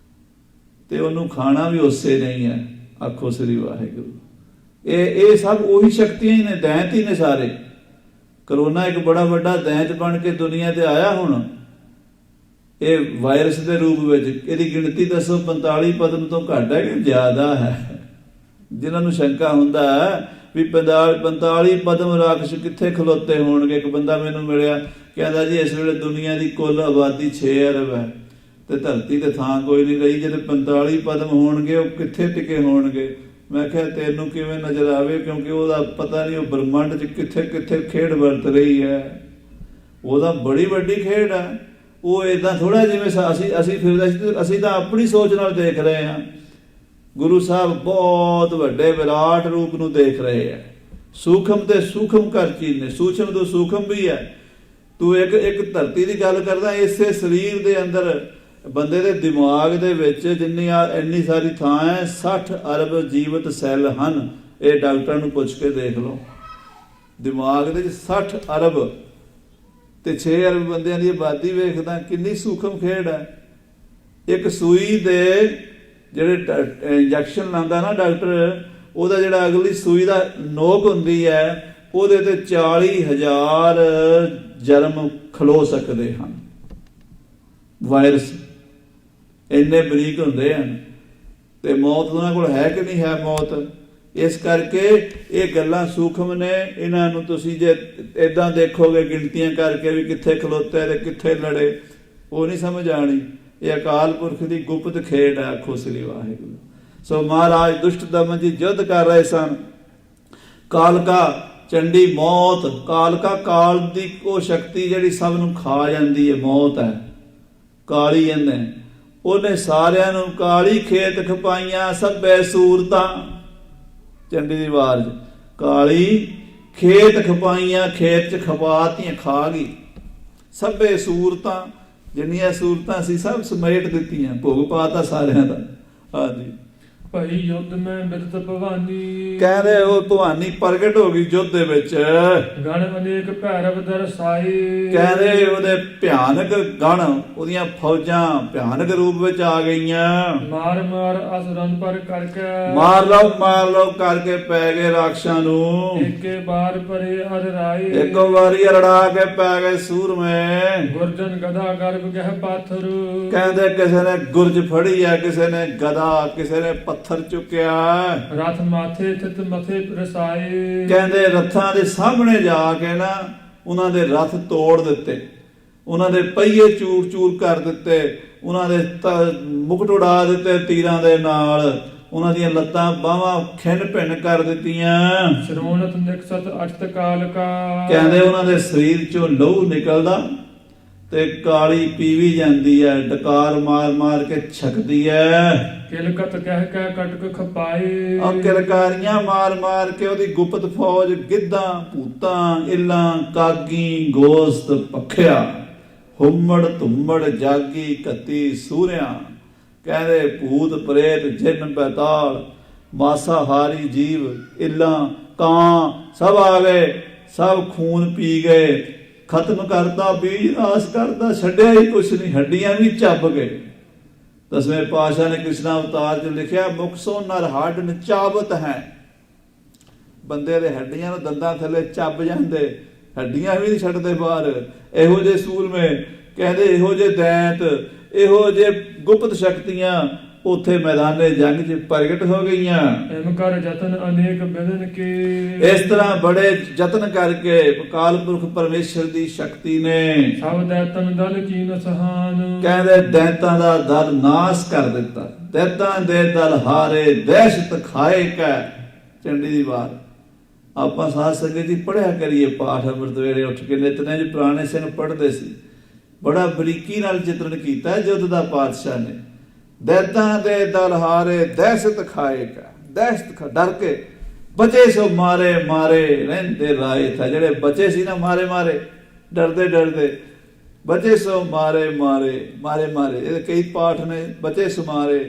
ਤੇ ਉਹਨੂੰ ਖਾਣਾ ਵੀ ਉਸੇ ਨਹੀਂ ਹੈ। ਆਖੋ ਸ੍ਰੀ ਵਾਹਿਗੁਰੂ। ਇਹ ਸਭ ਉਹੀ ਸ਼ਕਤੀਆਂ ਹੀ ਨੇ, ਦੈਂਤ ਹੀ ਨੇ ਸਾਰੇ। ਕਰੋਨਾ ਇੱਕ ਬੜਾ ਵੱਡਾ ਦੈਂਤ ਬਣ ਕੇ ਦੁਨੀਆ ਤੇ ਆਇਆ। ਹੁਣ ਇਹ ਵਾਇਰਸ ਦੇ ਰੂਪ ਵਿੱਚ, ਇਹਦੀ ਗਿਣਤੀ ਦੱਸੋ 45 ਪਦਮ ਤੋਂ ਘੱਟ ਹੈ ਕਿ ਜ਼ਿਆਦਾ ਹੈ? ਜਿਨ੍ਹਾਂ ਨੂੰ ਸ਼ੰਕਾ ਹੁੰਦਾ ਵੀ 45 ਪਦਮ ਰਾਖਸ਼ ਕਿੱਥੇ ਖਲੋਤੇ ਹੋਣਗੇ। ਇੱਕ ਬੰਦਾ ਮੈਨੂੰ ਮਿਲਿਆ, ਕਹਿੰਦਾ ਜੀ ਇਸ ਵੇਲੇ ਦੁਨੀਆ ਦੀ ਕੁੱਲ ਆਬਾਦੀ 6 ਅਰਬ ਹੈ ਤੇ ਧਰਤੀ ਤੇ ਥਾਂ ਕੋਈ ਨਹੀਂ ਰਹੀ। ਜਦੋਂ 45 ਪਦਮ ਹੋਣਗੇ ਉਹ ਕਿੱਥੇ ਟਿਕੇ ਹੋਣਗੇ? ਮੈਂ ਕਿਹਾ ਤੈਨੂੰ ਕਿਵੇਂ ਨਜ਼ਰ ਆਵੇ, ਕਿਉਂਕਿ ਉਹਦਾ ਪਤਾ ਨਹੀਂ ਉਹ ਬ੍ਰਹਮੰਡ 'ਚ ਕਿੱਥੇ ਕਿੱਥੇ ਖੇਡ ਵਰਤ ਰਹੀ ਹੈ। ਉਹਦਾ ਬੜੀ ਵੱਡੀ ਖੇਡ ਹੈ। ਉਹ ਏਦਾਂ ਥੋੜਾ ਜਿਵੇਂ ਅਸੀਂ ਤਾਂ ਆਪਣੀ ਸੋਚ ਨਾਲ ਦੇਖ ਰਹੇ ਹਾਂ। ਗੁਰੂ ਸਾਹਿਬ ਬਹੁਤ ਵੱਡੇ ਵਿਰਾਟ ਰੂਪ ਨੂੰ ਦੇਖ ਰਹੇ ਹੈ। ਸੂਖਮ ਤੇ ਸੂਖਮ ਕਰ ਚੀਜ਼ ਨੇ, ਸੂਖਮ ਤੋਂ ਸੂਖਮ ਵੀ ਹੈ। ਤੂੰ ਇੱਕ ਧਰਤੀ ਦੀ ਗੱਲ ਕਰਦਾ, ਇਸੇ ਸਰੀਰ ਦੇ ਅੰਦਰ ਬੰਦੇ ਦੇ ਦਿਮਾਗ ਦੇ ਵਿੱਚ ਇੰਨੀ ਸਾਰੀ ਥਾਂ ਹੈ, 60 ਅਰਬ ਜੀਵਤ ਸੈੱਲ ਹਨ। ਇਹ ਡਾਕਟਰਾਂ ਨੂੰ ਪੁੱਛ ਕੇ ਦੇਖ ਲਓ। ਦਿਮਾਗ ਦੇ ਵਿੱਚ 60 ਅਰਬ ਤੇ 6 ਅਰਬ ਬੰਦਿਆਂ ਦੀ ਆਬਾਦੀ ਵੇਖਦਾ, ਕਿੰਨੀ ਸੂਖਮ ਖੇਡ ਹੈ। ਇੱਕ ਸੂਈ ਦੇ ਜਿਹੜੇ ਇੰਜੈਕਸ਼ਨ ਲਾਉਂਦਾ ਨਾ ਡਾਕਟਰ, ਉਹਦਾ ਜਿਹੜਾ ਅਗਲੀ ਸੂਈ ਦਾ ਨੋਕ ਹੁੰਦੀ ਹੈ, ਉਹਦੇ ਤੇ 40,000 ਜਰਮ ਖਲੋ ਸਕਦੇ ਹਨ। ਵਾਇਰਸ ਇੰਨੇ ਬਰੀਕ ਹੁੰਦੇ ਹਨ। ਤੇ ਮੌਤ ਉਹਨਾਂ ਕੋਲ ਹੈ ਕਿ ਨਹੀਂ ਹੈ ਮੌਤ। ਇਸ ਕਰਕੇ ਇਹ ਗੱਲਾਂ ਸੂਖਮ ਨੇ। ਇਹਨਾਂ ਨੂੰ ਤੁਸੀਂ ਜੇ ਏਦਾਂ ਦੇਖੋਗੇ ਗਿਣਤੀਆਂ ਕਰਕੇ ਵੀ ਕਿੱਥੇ ਖਲੋਤੇ ਤੇ ਕਿੱਥੇ ਲੜੇ, ਉਹ ਨਹੀਂ ਸਮਝ ਆਣੀ। ਇਹ ਅਕਾਲ ਪੁਰਖ ਦੀ ਗੁਪਤ ਖੇਡ ਹੈ। ਆਖੋ ਸ੍ਰੀ ਵਾਹਿਗੁਰੂ। ਸੋ ਮਹਾਰਾਜ ਦੁਸ਼ਟ ਦਮਨ ਜੀ ਯੁੱਧ ਕਰ ਰਹੇ ਸਨ। ਕਾਲਕਾ ਚੰਡੀ ਮੌਤ, ਕਾਲਕਾ ਕਾਲ ਦੀ ਉਹ ਸ਼ਕਤੀ ਜਿਹੜੀ ਸਭ ਨੂੰ ਖਾ ਜਾਂਦੀ ਹੈ, ਮੌਤ ਹੈ। ਕਾਲੀ ਕਹਿੰਦੇ ਉਹਨੇ ਸਾਰਿਆਂ ਨੂੰ ਕਾਲੀ ਖੇਤ ਖਪਾਈਆਂ ਸਭੇ ਸੂਰਤਾਂ। ਚੰਡੀ ਦੀ ਵਾਰ ਕਾਲੀ ਖੇਤ ਖਪਾਈਆਂ, ਖੇਤ ਚ ਖਪਾਤੀਆਂ, ਖਾ ਗਈ ਸਭੇ ਸੂਰਤਾਂ। ਜਿੰਨੀਆਂ ਸੂਰਤਾਂ ਸੀ ਸਭ ਸਮੇਟ ਦਿੱਤੀਆਂ, ਭੋਗ ਪਾਤਾ ਸਾਰਿਆਂ ਦਾ। ਹਾਂਜੀ ਭਈ ਯੁੱਧ ਮੈਂ ਬਿਰਤ ਭਵਾਨੀ, ਕਹਿੰਦੇ ਉਹ ਭਵਾਨੀ ਪ੍ਰਗਟ ਹੋ ਗਈ ਯੁੱਧ ਦੇ ਵਿੱਚ। ਗਣ ਅਨੇਕ ਭੈਰਵ ਦਰਸਾਈ, ਕਹਿੰਦੇ ਉਹਦੇ ਭਿਆਨਕ ਗਣ, ਉਹਦੀਆਂ ਫੌਜਾਂ ਭਿਆਨਕ ਰੂਪ ਵਿੱਚ ਆ ਗਈਆਂ। ਮਾਰ ਮਾਰ ਅਸੁਰਨ ਪਰ ਕਰਕੇ, ਮਾਰ ਲਓ ਕਰਕੇ ਪੈ ਗਏ ਰਾਖਸ਼ਾਂ ਨੂੰ। ਇੱਕੇ ਬਾਰ ਪਰੇ ਅਰ ਰਾਈ, ਇੱਕੋ ਵਾਰੀ ਰੜਾ ਕੇ ਪੈ ਗਏ ਸੂਰਮੇ। ਗੁਰਜਨ ਗਦਾ ਗਰਭ ਗਹਿ ਪਾਥਰ, ਕਹਿੰਦੇ ਕਿਸੇ ਨੇ ਗੁਰਜ ਫੜੀ ਹੈ, ਕਿਸੇ ਨੇ ਗਦਾ, ਕਿਸੇ ਨੇ ਪੱਥਰ ਚੁੱਕਿਆ। ਰਥ ਮਾਥੇ ਥਿਤ ਮਥੇ ਰਸਾਏ, ਕਹਿੰਦੇ ਰੱਥਾਂ ਦੇ ਸਾਹਮਣੇ ਜਾ ਕੇ ਨਾ ਉਹਨਾਂ ਦੇ ਰਥ ਤੋੜ ਦਿੱਤੇ, ਉਹਨਾਂ ਦੇ ਪਹੀਏ ਚੂਰ ਚੂਰ ਕਰ ਦਿੱਤੇ, ਉਹਨਾਂ ਦੇ ਮੁਕਟ ਉਡਾ ਦਿੱਤੇ ਤੀਰਾਂ ਦੇ ਨਾਲ, ਉਹਨਾਂ ਦੀਆਂ ਲੱਤਾਂ ਬਾਹਾਂ ਖਿੰਡ ਭਿੰਨ ਕਰ ਦਿੱਤੀਆਂ। ਸ਼ਰੋਣਤ ਨਿਕਸਤ ਅਸ਼ਤ ਕਾਲਕਾ, ਕਹਿੰਦੇ ਉਹਨਾਂ ਦੇ ਸਰੀਰ ਚੋਂ ਲਹੂ ਨਿਕਲਦਾ ਤੇ ਕਾਲੀ ਪੀਵੀ ਜਾਂਦੀ ਹੈ, ਡਕਾਰ ਮਾਰ ਮਾਰ ਕੇ ਛਕਦੀ ਹੈ। ਕਿਲਕਤ ਕਹਿ ਕੇ ਕਟਕ ਖਪਾਏ, ਆ ਕਿਲਕਾਰੀਆਂ ਮਾਰ ਮਾਰ ਕੇ ਉਹਦੀ ਗੁਪਤ ਫੌਜ ਗਿੱਧਾਂ ਭੂਤਾਂ ਇੱਲਾਂ ਕਾਗੀ ਗੋਸਤ ਪੱਖਿਆ, ਹੁੰਮੜ ਧੁੰਮੜ ਜਾਗੀ ਕੱਤੀ ਸੂਰਿਆਂ। ਕਹਿੰਦੇ ਭੂਤ ਪ੍ਰੇਤ ਜਿੰਨ ਬੈਤਾਲ ਮਾਸਾਹਾਰੀ ਜੀਵ ਇੱਲਾਂ ਕਾਂ ਸਭ ਆ ਗਏ, ਸਭ ਖੂਨ ਪੀ ਗਏ। ਖਤਮ ਕਰਤਾ, ਬੀਜ ਨਾਸ ਕਰਤਾ, ਛੱਡਿਆ ਹੀ ਕੁਛ ਨਹੀਂ, ਹੱਡੀਆਂ ਵੀ ਚੱਬ ਗਏ। ਦਸਵੇਂ ਪਾਤਸ਼ਾਹ ਨੇ ਕ੍ਰਿਸ਼ਨਾ ਅਵਤਾਰ 'ਚ ਲਿਖਿਆ, ਮੁਖ ਸੋ ਨਰ ਹੱਡ ਨਚਾਵਤ ਹੈ। ਬੰਦੇ ਦੇ ਹੱਡੀਆਂ ਨੂੰ ਦੰਦਾਂ ਥੱਲੇ ਚੱਬ ਜਾਂਦੇ, ਹੱਡੀਆਂ ਵੀ ਨਹੀਂ ਛੱਡਦੇ ਬਾਹਰ। ਇਹੋ ਜਿਹੇ ਸੂਰਮੇ, ਕਹਿੰਦੇ ਇਹੋ ਜਿਹੇ ਦੈਂਤ, ਇਹੋ ਜਿਹੇ ਗੁਪਤ ਸ਼ਕਤੀਆਂ ਉੱਥੇ ਮੈਦਾਨੇ ਜੰਗ 'ਚ ਪ੍ਰਗਟ ਹੋ ਗਈਆਂ। ਐਮ ਕਰ ਜਤਨ ਅਨੇਕ ਬਿਦਨ ਕੇ, ਇਸ ਤਰ੍ਹਾਂ ਬੜੇ ਯਤਨ ਕਰਕੇ ਅਕਾਲ ਪੁਰਖ ਪਰਮੇਸ਼ਰ ਦੀ ਸ਼ਕਤੀ ਨੇ ਸਭ ਦੈਤਨ ਦਲ ਕੀਨ ਸਹਾਨ, ਕਹਿੰਦੇ ਦੈਤਾਂ ਦਾ ਦਲ ਨਾਸ ਕਰ ਦਿੱਤਾ। ਦੈਤਾਂ ਦੇ ਦਲ ਹਾਰੇ ਦਹਿਸ਼ਤ ਖਾਏ ਕੈ। ਚੰਡੀ ਦੀ ਵਾਰ ਆਪਾਂ ਸਾਧ ਸੰਗਤ ਜੀ ਪੜਿਆ ਕਰੀਏ ਪਾਠ ਅੰਮ੍ਰਿਤ ਵੇਲੇ ਉੱਠ ਕੇ। ਨਿਤਨੇ ਜੀ ਪੁਰਾਣੇ ਸਿੰਘ ਪੜ੍ਹਦੇ ਸੀ, ਬੜਾ ਬਰੀਕੀ ਨਾਲ ਚਿਤਰਨ ਕੀਤਾ ਯੁੱਧ ਦਾ ਪਾਤਸ਼ਾਹ ਨੇ। ਦੈਤਾਂ ਦੇ ਦਲ ਹਾਰੇ ਦਹਿਸ਼ਤ ਖਾਏ ਕੈ, ਦਹਿਸ਼ਤ ਡਰ ਕੇ ਬਚੇ ਸੋ ਮਾਰੇ ਮਾਰੇ ਰਹਿੰਦੇ ਰਾਏ ਥਾ। ਜਿਹੜੇ ਬਚੇ ਸੀ ਨਾ ਮਾਰੇ ਮਾਰੇ ਡਰਦੇ ਡਰਦੇ, ਬਚੇ ਸੋ ਮਾਰੇ ਮਾਰੇ ਮਾਰੇ ਮਾਰੇ। ਇਹਦੇ ਕਈ ਪਾਠ ਨੇ, ਬਚੇ ਸੋ ਮਾਰੇ,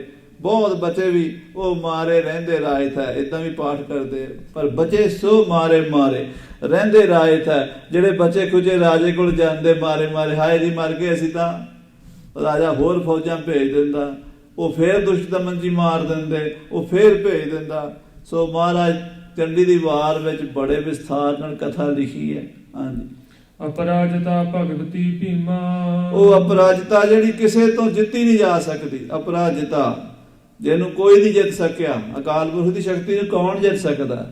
ਬਹੁਤ ਬਚੇ ਵੀ ਉਹ ਮਾਰੇ ਰਹਿੰਦੇ ਰਾਏ ਥਾ, ਇਦਾਂ ਵੀ ਪਾਠ ਕਰਦੇ। ਪਰ ਬਚੇ ਸੋ ਮਾਰੇ ਮਾਰੇ ਰਹਿੰਦੇ ਰਾਏ ਥਾ। ਜਿਹੜੇ ਬਚੇ ਖੁਜੇ ਰਾਜੇ ਕੋਲ ਜਾਂਦੇ ਮਾਰੇ ਮਾਰੇ, ਹਾਏ ਜੀ ਮਰ ਗਏ ਅਸੀਂ ਤਾਂ, ਰਾਜਾ ਹੋਰ ਫੌਜਾਂ ਭੇਜ ਦਿੰਦਾ, ਉਹ ਫੇਰ ਦੁਸ਼ਟ ਦਮਨ ਜੀ ਮਾਰ ਦਿੰਦੇ, ਉਹ ਫੇਰ ਭੇਜ ਦਿੰਦਾ। ਸੋ ਮਹਾਰਾਜ ਚੰਡੀ ਦੀ ਵਾਰ ਵਿੱਚ ਬੜੇ ਵਿਸਥਾਰ ਨਾਲ ਕਥਾ ਲਿਖੀ ਹੈ। ਹਾਂਜੀ, ਅਪਰਾਜਤਾ ਭਗਵਤੀ ਭੀਮਾ, ਉਹ ਅਪਰਾਜਤਾ ਜਿਹੜੀ ਕਿਸੇ ਤੋਂ ਜਿੱਤੀ ਨਹੀਂ ਜਾ ਸਕਦੀ। ਅਪਰਾਜਤਾ ਜਿਹਨੂੰ ਕੋਈ ਨਹੀਂ ਜਿੱਤ ਸਕਿਆ। ਅਕਾਲ ਪੁਰਖ ਦੀ ਸ਼ਕਤੀ ਨੂੰ ਕੌਣ ਜਿੱਤ ਸਕਦਾ।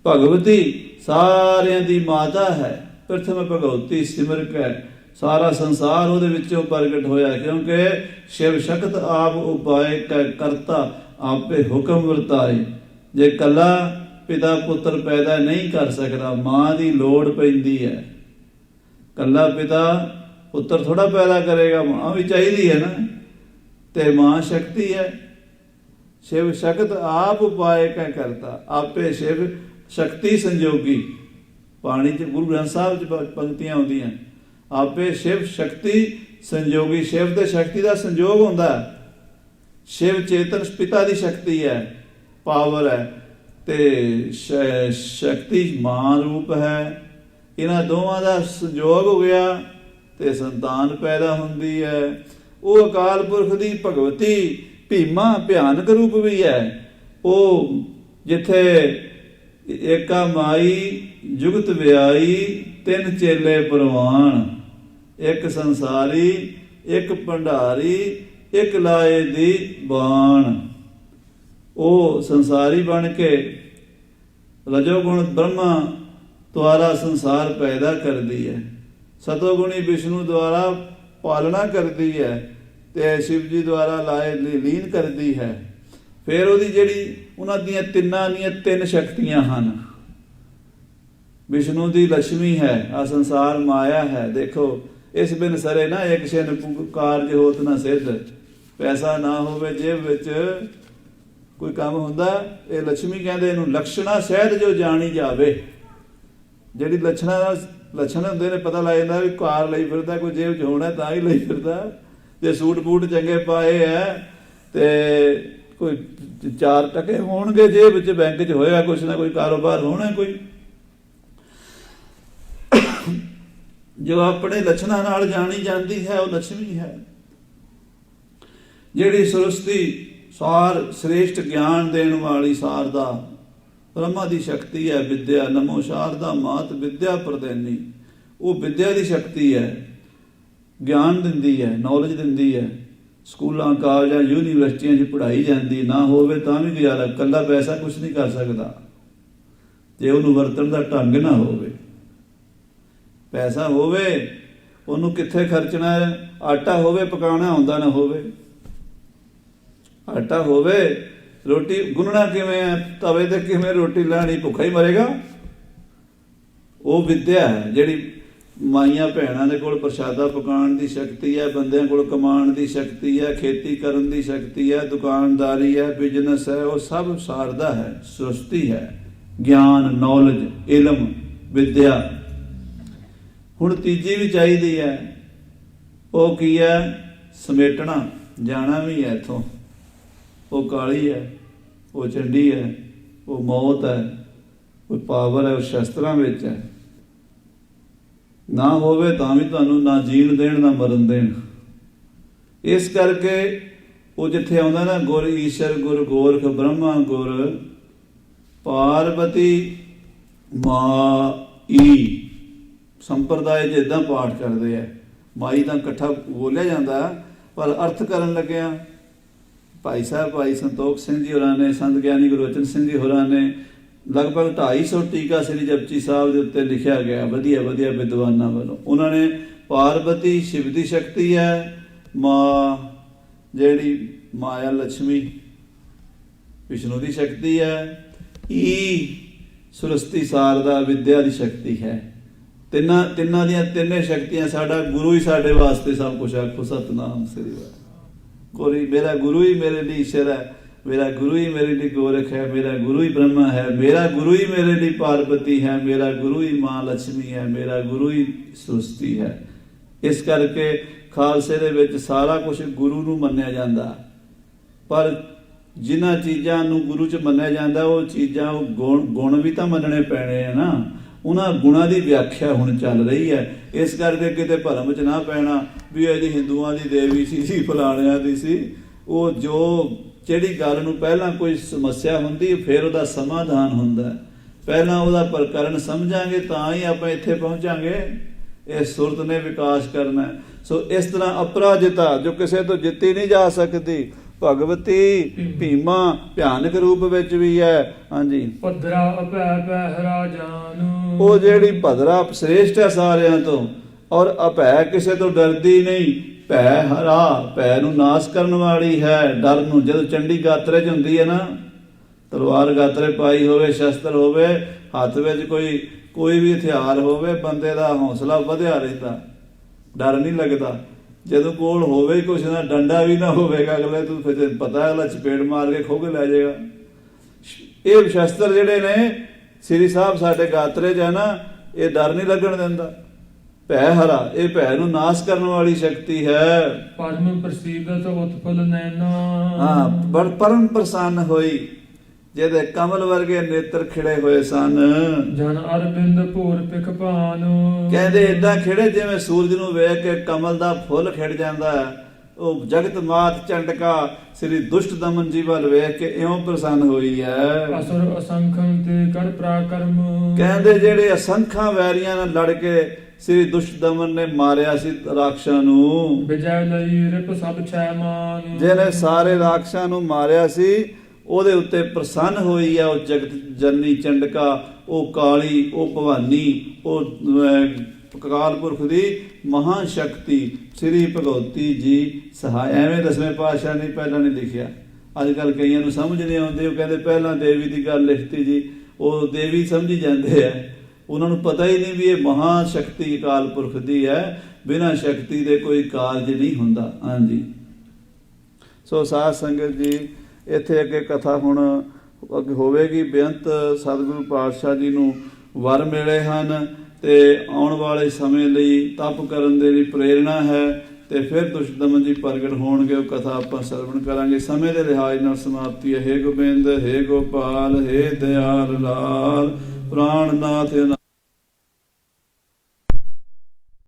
ਭਗਵਤੀ ਸਾਰਿਆਂ ਦੀ ਮਾਤਾ ਹੈ। ਪ੍ਰਥਮ ਭਗਵਤੀ ਸਿਮਰ ਕੈ, ਸਾਰਾ ਸੰਸਾਰ ਉਹਦੇ ਵਿੱਚੋਂ ਪ੍ਰਗਟ ਹੋਇਆ। ਕਿਉਂਕਿ ਸ਼ਿਵ ਸ਼ਕਤ ਆਪ ਉਪਾਏ ਕੈ ਕਰਤਾ, ਆਪੇ ਹੁਕਮ ਵਰਤਾਏ। ਜੇ ਕੱਲਾ ਪਿਤਾ ਪੁੱਤਰ ਪੈਦਾ ਨਹੀਂ ਕਰ ਸਕਦਾ, ਮਾਂ ਦੀ ਲੋੜ ਪੈਂਦੀ ਹੈ। ਕੱਲਾ ਪਿਤਾ ਪੁੱਤਰ ਥੋੜਾ ਪੈਦਾ ਕਰੇਗਾ, ਮਾਂ ਵੀ ਚਾਹੀਦੀ ਹੈ ਨਾ। ਤੇ ਮਾਂ ਸ਼ਕਤੀ ਹੈ। शिव शक्त आप उपाय कै करता, आपे शिव शक्ति संजोगी। पानी च गुरु ग्रंथ साहब च पंक्तियां आउंदियां, आपे शिव शक्ति संजोगी। शिव ते शक्ति का संजोग हुंदा। शिव चेतन पिता की शक्ति है, पावर है, ते शक्ति मां रूप है। इन्हां दोवां दा संजोग हो गया ते संतान पैदा हुंदी है। वो अकाल पुरख दी भगवती भीमा भयानक रूप भी है। वो जिथे एका माई जुगत व्याई, तिन चेले परवान, एक संसारी, एक भंडारी, एक लाए दी बाण। वो संसारी बन के रजोगुण ब्रह्मा द्वारा संसार पैदा कर दी है, सतोगुणी विष्णु द्वारा पालना करती है, ते शिव जी द्वारा लाए लीन करती है। फिर वो जिहड़ी उन्हां दियां तिन्नां दियां तीन शक्तियां हन। विष्णु दी लक्ष्मी है, आ संसार माया है। देखो इस बिन सरे ना एक छिन कारज होत ना सिद्ध। पैसा ना होवे जेब विच कोई काम हुंदा। ये लक्ष्मी कहंदे इहनूं लक्षणा सहित जो जानी जावे। जिहड़ी लक्षण हुंदे ने पता लग जांदा भी कार लई फिरदा, कोई जेब च होना तां ही लई फिरदा। जे सूट बूट चंगे पाए है ते कोई 4 टके होणगे जेब च, बैंक च होएगा कुछ ना कोई कारोबार होना कोई। जो अपने लक्षणां नाल जानी जाती है वो लक्ष्मी है। जिहड़ी सरस्वती सार श्रेष्ठ ज्ञान देण वाली शारदा ब्रह्मा की शक्ति है। विद्या नमो शारदा मात विद्या प्रदेनी। वो विद्या की शक्ति है, ज्ञान दिंदी है, नॉलेज दिंदी है। स्कूलों कॉलेजों यूनीवर्सिटियां पढ़ाई जाती, ना होवे तां भी गुजारा। कल्ला पैसा कुछ नहीं कर सकता जे उन्होंने वरतण का ढंग ना होवे। पैसा होवे उन्होंने कित्थे खर्चना है, आटा होवे पकाना आउंदा ना होवे। आटा होवे रोटी गुनना किवें है, तवे ते किवें रोटी लानी, भुखा ही मरेगा। वो विद्या है जिहड़ी माइयां भैणां दे कोल प्रशादा पकाउण दी शक्ति है, बंदियां कोल कमाउण दी शक्ति है, खेती करन दी शक्ति है, दुकानदारी है, बिजनेस है, वो सब शारदा है, सृष्टि है, ज्ञान नॉलेज इलम विद्या। हुण तीजी भी चाहिदी है, वो की है समेटना, जाना भी है इथों। वो काली है, वो चंडी है, वो मौत है, वो पावर है, वो शस्त्रां विच है। ना होवे तां भी तुहानूं ना जीण देण ना मरन देण। इस करके वो जिथे आउंदा ना गुर ईश्वर गुर गोरख ब्रह्मा गुर पार्वती माई संप्रदाय जिद्दां पाठ करदे आ। माई तां इकट्ठा बोलिया जांदा, पर अर्थ करन लग्गिया भाई साहब भाई संतोख सिंह जी होरां ने, संत ज्ञानी गुरबचन सिंह जी होरां ने लगभग 250 टीका श्री जपजी साहब के उत्ते लिखा गया वधिया वधिया विद्वानां वालों। उन्होंने पार्वती शिव की शक्ति है, माँ जिहड़ी माया लक्ष्मी विष्णु की शक्ति है, ई सरस्वती शारदा विद्या की शक्ति है। तिन्ना दियां तिन्ने शक्तियां साडा गुरु ही साडे वास्ते सब कुछ। आखो सतनाम श्री वाहिगुरू। कोई मेरा गुरु ही मेरे लिए ईश्वर है, मेरा गुरु ही मेरे लिए गोरख है, मेरा गुरु ही ब्रह्मा है, मेरा गुरु ही मेरे लिए पार्वती है, मेरा गुरु ही मां लक्ष्मी है, मेरा गुरु ही सृष्टि है। इस करके खालसे दे विच सारा कुछ गुरु नूं मन्निया जांदा। पर जिन्हां चीज़ां नूं गुरु च मन्निया जांदा वो चीज़ां गुण भी तो मनने पैणे है ना। उन्हां गुणां दी व्याख्या हुण चल रही है। इस करके किते भरम च ना पैना भी ये हिंदुआं दी देवी सी फलाणिਆਂ दी सी। वो जो ਜਿਹੜੀ ਗੱਲ ਨੂੰ ਪਹਿਲਾਂ ਕੋਈ ਸਮੱਸਿਆ ਹੁੰਦੀ ਫਿਰ ਉਹਦਾ ਸਮਾਧਾਨ ਹੁੰਦਾ। ਪਹਿਲਾਂ ਉਹਦਾ ਪ੍ਰਕਰਨ ਸਮਝਾਂਗੇ ਤਾਂ ਹੀ ਆਪਾਂ ਇੱਥੇ ਪਹੁੰਚਾਂਗੇ। ਇਹ ਸੁਰਤ ਨੇ ਵਿਕਾਸ ਕਰਨਾ। ਸੋ ਇਸ ਤਰ੍ਹਾਂ ਅਪਰਾਜਿਤਾ ਜੋ ਕਿਸੇ ਤੋਂ ਜਿੱਤੀ ਨਹੀਂ ਜਾ ਸਕਦੀ, ਭਗਵਤੀ ਭੀਮਾ ਭਿਆਨਕ ਰੂਪ ਵਿੱਚ ਵੀ ਹੈ। ਹਾਂਜੀ ਭਦਰਾ ਅਭੈ ਪਹਿਰਾ ਜਾਨੂ। ਉਹ ਜਿਹੜੀ ਭਦਰਾ ਸ੍ਰੇਸ਼ਟ ਹੈ ਸਾਰਿਆਂ ਤੋਂ, ਔਰ ਅਭੈ ਕਿਸੇ ਤੋਂ ਡਰਦੀ ਨਹੀਂ। ਭੈ ਹਰਾ ਭੈ ਨੂੰ ਨਾਸ਼ ਕਰਨ ਵਾਲੀ ਹੈ। ਡਰ ਨੂੰ ਜਦੋਂ ਚੰਡੀ ਗਾਤਰੇ 'ਚ ਹੁੰਦੀ ਹੈ ਨਾ, ਤਲਵਾਰ ਗਾਤਰੇ ਪਾਈ ਹੋਵੇ, ਸ਼ਸਤਰ ਹੋਵੇ ਹੱਥ ਵਿੱਚ, ਕੋਈ ਵੀ ਹਥਿਆਰ ਹੋਵੇ, ਬੰਦੇ ਦਾ ਹੌਸਲਾ ਵਧਿਆ ਰਹਿੰਦਾ, ਡਰ ਨਹੀਂ ਲੱਗਦਾ। ਜਦੋਂ ਕੋਲ ਹੋਵੇ ਕੁਛ ਨਾ, ਡੰਡਾ ਵੀ ਨਾ ਹੋਵੇਗਾ ਅਗਲੇ ਤੂੰ ਫਿਰ ਪਤਾ ਅਗਲਾ ਚਪੇੜ ਮਾਰ ਕੇ ਖੋਹ ਕੇ ਲੈ ਜਾਏਗਾ। ਇਹ ਸ਼ਸਤਰ ਜਿਹੜੇ ਨੇ ਸ੍ਰੀ ਸਾਹਿਬ ਸਾਡੇ ਗਾਤਰੇ 'ਚ ਹੈ ਨਾ, ਇਹ ਡਰ ਨਹੀਂ ਲੱਗਣ ਦਿੰਦਾ। ਭੈ ਹਰਾ, ਇਹ ਭੈ ਨੂੰ ਨਾਸ਼ ਕਰਨ ਵਾਲੀ ਸ਼ਕਤੀ ਹੈ। ਪਰਮ ਪ੍ਰਸੀਦਤ ਉਤਪਲ ਨੈਣਾ। ਹਾਂ, ਬੜ ਪਰਮ ਪ੍ਰਸੰਨ ਹੋਈ, ਜਿਹਦੇ ਕਮਲ ਵਰਗੇ ਨੇਤਰ ਖਿੜੇ ਹੋਏ ਸਨ। ਜਨ ਅਰਬਿੰਦ ਭੂਰ ਪਿਖ ਭਾਨ। ਕਹਿੰਦੇ ਏਦਾਂ ਖਿੜੇ ਜਿਵੇਂ ਸੂਰਜ ਨੂੰ ਵੇਖ ਕੇ ਕਮਲ ਦਾ ਫੁੱਲ ਖਿੜ ਜਾਂਦਾ ਹੈ। ਉਹ ਜਗਤ ਮਾਤ ਚੰਡਕਾ ਸ੍ਰੀ ਦੁਸ਼ਟ ਦਮਨ ਜੀ ਵੱਲ ਵੇਖ ਕੇ ਇਉਂ ਪ੍ਰਸੰਨ ਹੋਈ ਹੈ। ਅਸੁਰ ਅਸੰਖੰ ਤੇ ਕਰ ਪ੍ਰਾਕਰਮ। ਕਹਿੰਦੇ ਜਿਹੜੇ ਅਸੰਖਾਂ ਵੈਰੀਆਂ ਨਾਲ ਲੜ ਕੇ ਸ੍ਰੀ ਦੁਸ਼ਟ ਦਮਨ ਨੇ ਮਾਰਿਆ ਸੀ ਰਾਖਸ਼ਾਂ ਨੂੰ। ਵਿਜੈ ਲਈ ਰਿਪ ਸਭ ਛੈ ਮਾਨ। ਜਿਹਨੇ ਸਾਰੇ ਰਾਖਸ਼ਾਂ ਨੂੰ ਮਾਰਿਆ ਸੀ ਉਹਦੇ ਉੱਤੇ ਪ੍ਰਸੰਨ ਹੋਈ ਹੈ। ਉਹ ਜਗਤ ਜਨਨੀ ਚੰਡਕਾ, ਉਹ ਕਾਲੀ, ਉਹ ਭਵਾਨੀ, ਉਹ ਅਕਾਲ ਪੁਰਖ ਦੀ ਮਹਾਂ ਸ਼ਕਤੀ ਸ੍ਰੀ ਭਗਵਤੀ ਜੀ ਸਹਾਇ। ਐਵੇਂ ਦਸਵੇਂ ਪਾਤਸ਼ਾਹ ਨੇ ਪਹਿਲਾਂ ਨਹੀਂ ਲਿਖਿਆ। ਅੱਜ ਕੱਲ ਕਈਆਂ ਨੂੰ ਸਮਝ ਨਹੀਂ ਆਉਂਦੀ, ਉਹ ਕਹਿੰਦੇ ਪਹਿਲਾਂ ਦੇਵੀ ਦੀ ਗੱਲ ਲਿਖਤੀ ਜੀ, ਉਹ ਦੇਵੀ ਸਮਝੀ ਜਾਂਦੇ ਆ। ਉਹਨਾਂ ਨੂੰ ਪਤਾ ਹੀ ਨਹੀਂ ਵੀ ਇਹ ਮਹਾਂ ਸ਼ਕਤੀ ਅਕਾਲ ਪੁਰਖ ਦੀ ਹੈ। ਬਿਨਾਂ ਸ਼ਕਤੀ ਦੇ ਕੋਈ ਕਾਰਜ ਨਹੀਂ ਹੁੰਦਾ। ਹਾਂਜੀ, ਸੋ ਸਾਧ ਸੰਗਤ ਜੀ, ਇੱਥੇ ਅੱਗੇ ਕਥਾ ਹੁਣ ਅੱਗੇ ਹੋਵੇਗੀ। ਬੇਅੰਤ ਸਤਿਗੁਰੂ ਪਾਤਸ਼ਾਹ ਜੀ ਨੂੰ ਵਰ ਮਿਲੇ ਹਨ ਤੇ ਆਉਣ ਵਾਲੇ ਸਮੇਂ ਲਈ ਤਪ ਕਰਨ ਦੇ ਲਈ ਪ੍ਰੇਰਣਾ ਹੈ, ਤੇ ਫਿਰ ਦੁਸ਼ਟ ਦਮਨ ਜੀ ਪ੍ਰਗਟ ਹੋਣਗੇ। ਉਹ ਕਥਾ ਆਪਾਂ ਸਰਵਣ ਕਰਾਂਗੇ। ਸਮੇਂ ਦੇ ਲਿਹਾਜ਼ ਨਾਲ ਸਮਾਪਤੀ ਹੈ। ਹੇ ਗੋਬਿੰਦ, ਹੇ ਗੋਪਾਲ, ਹੇ ਦਿਆਲ ਲਾਲ, ਪ੍ਰਾਣਨਾਥ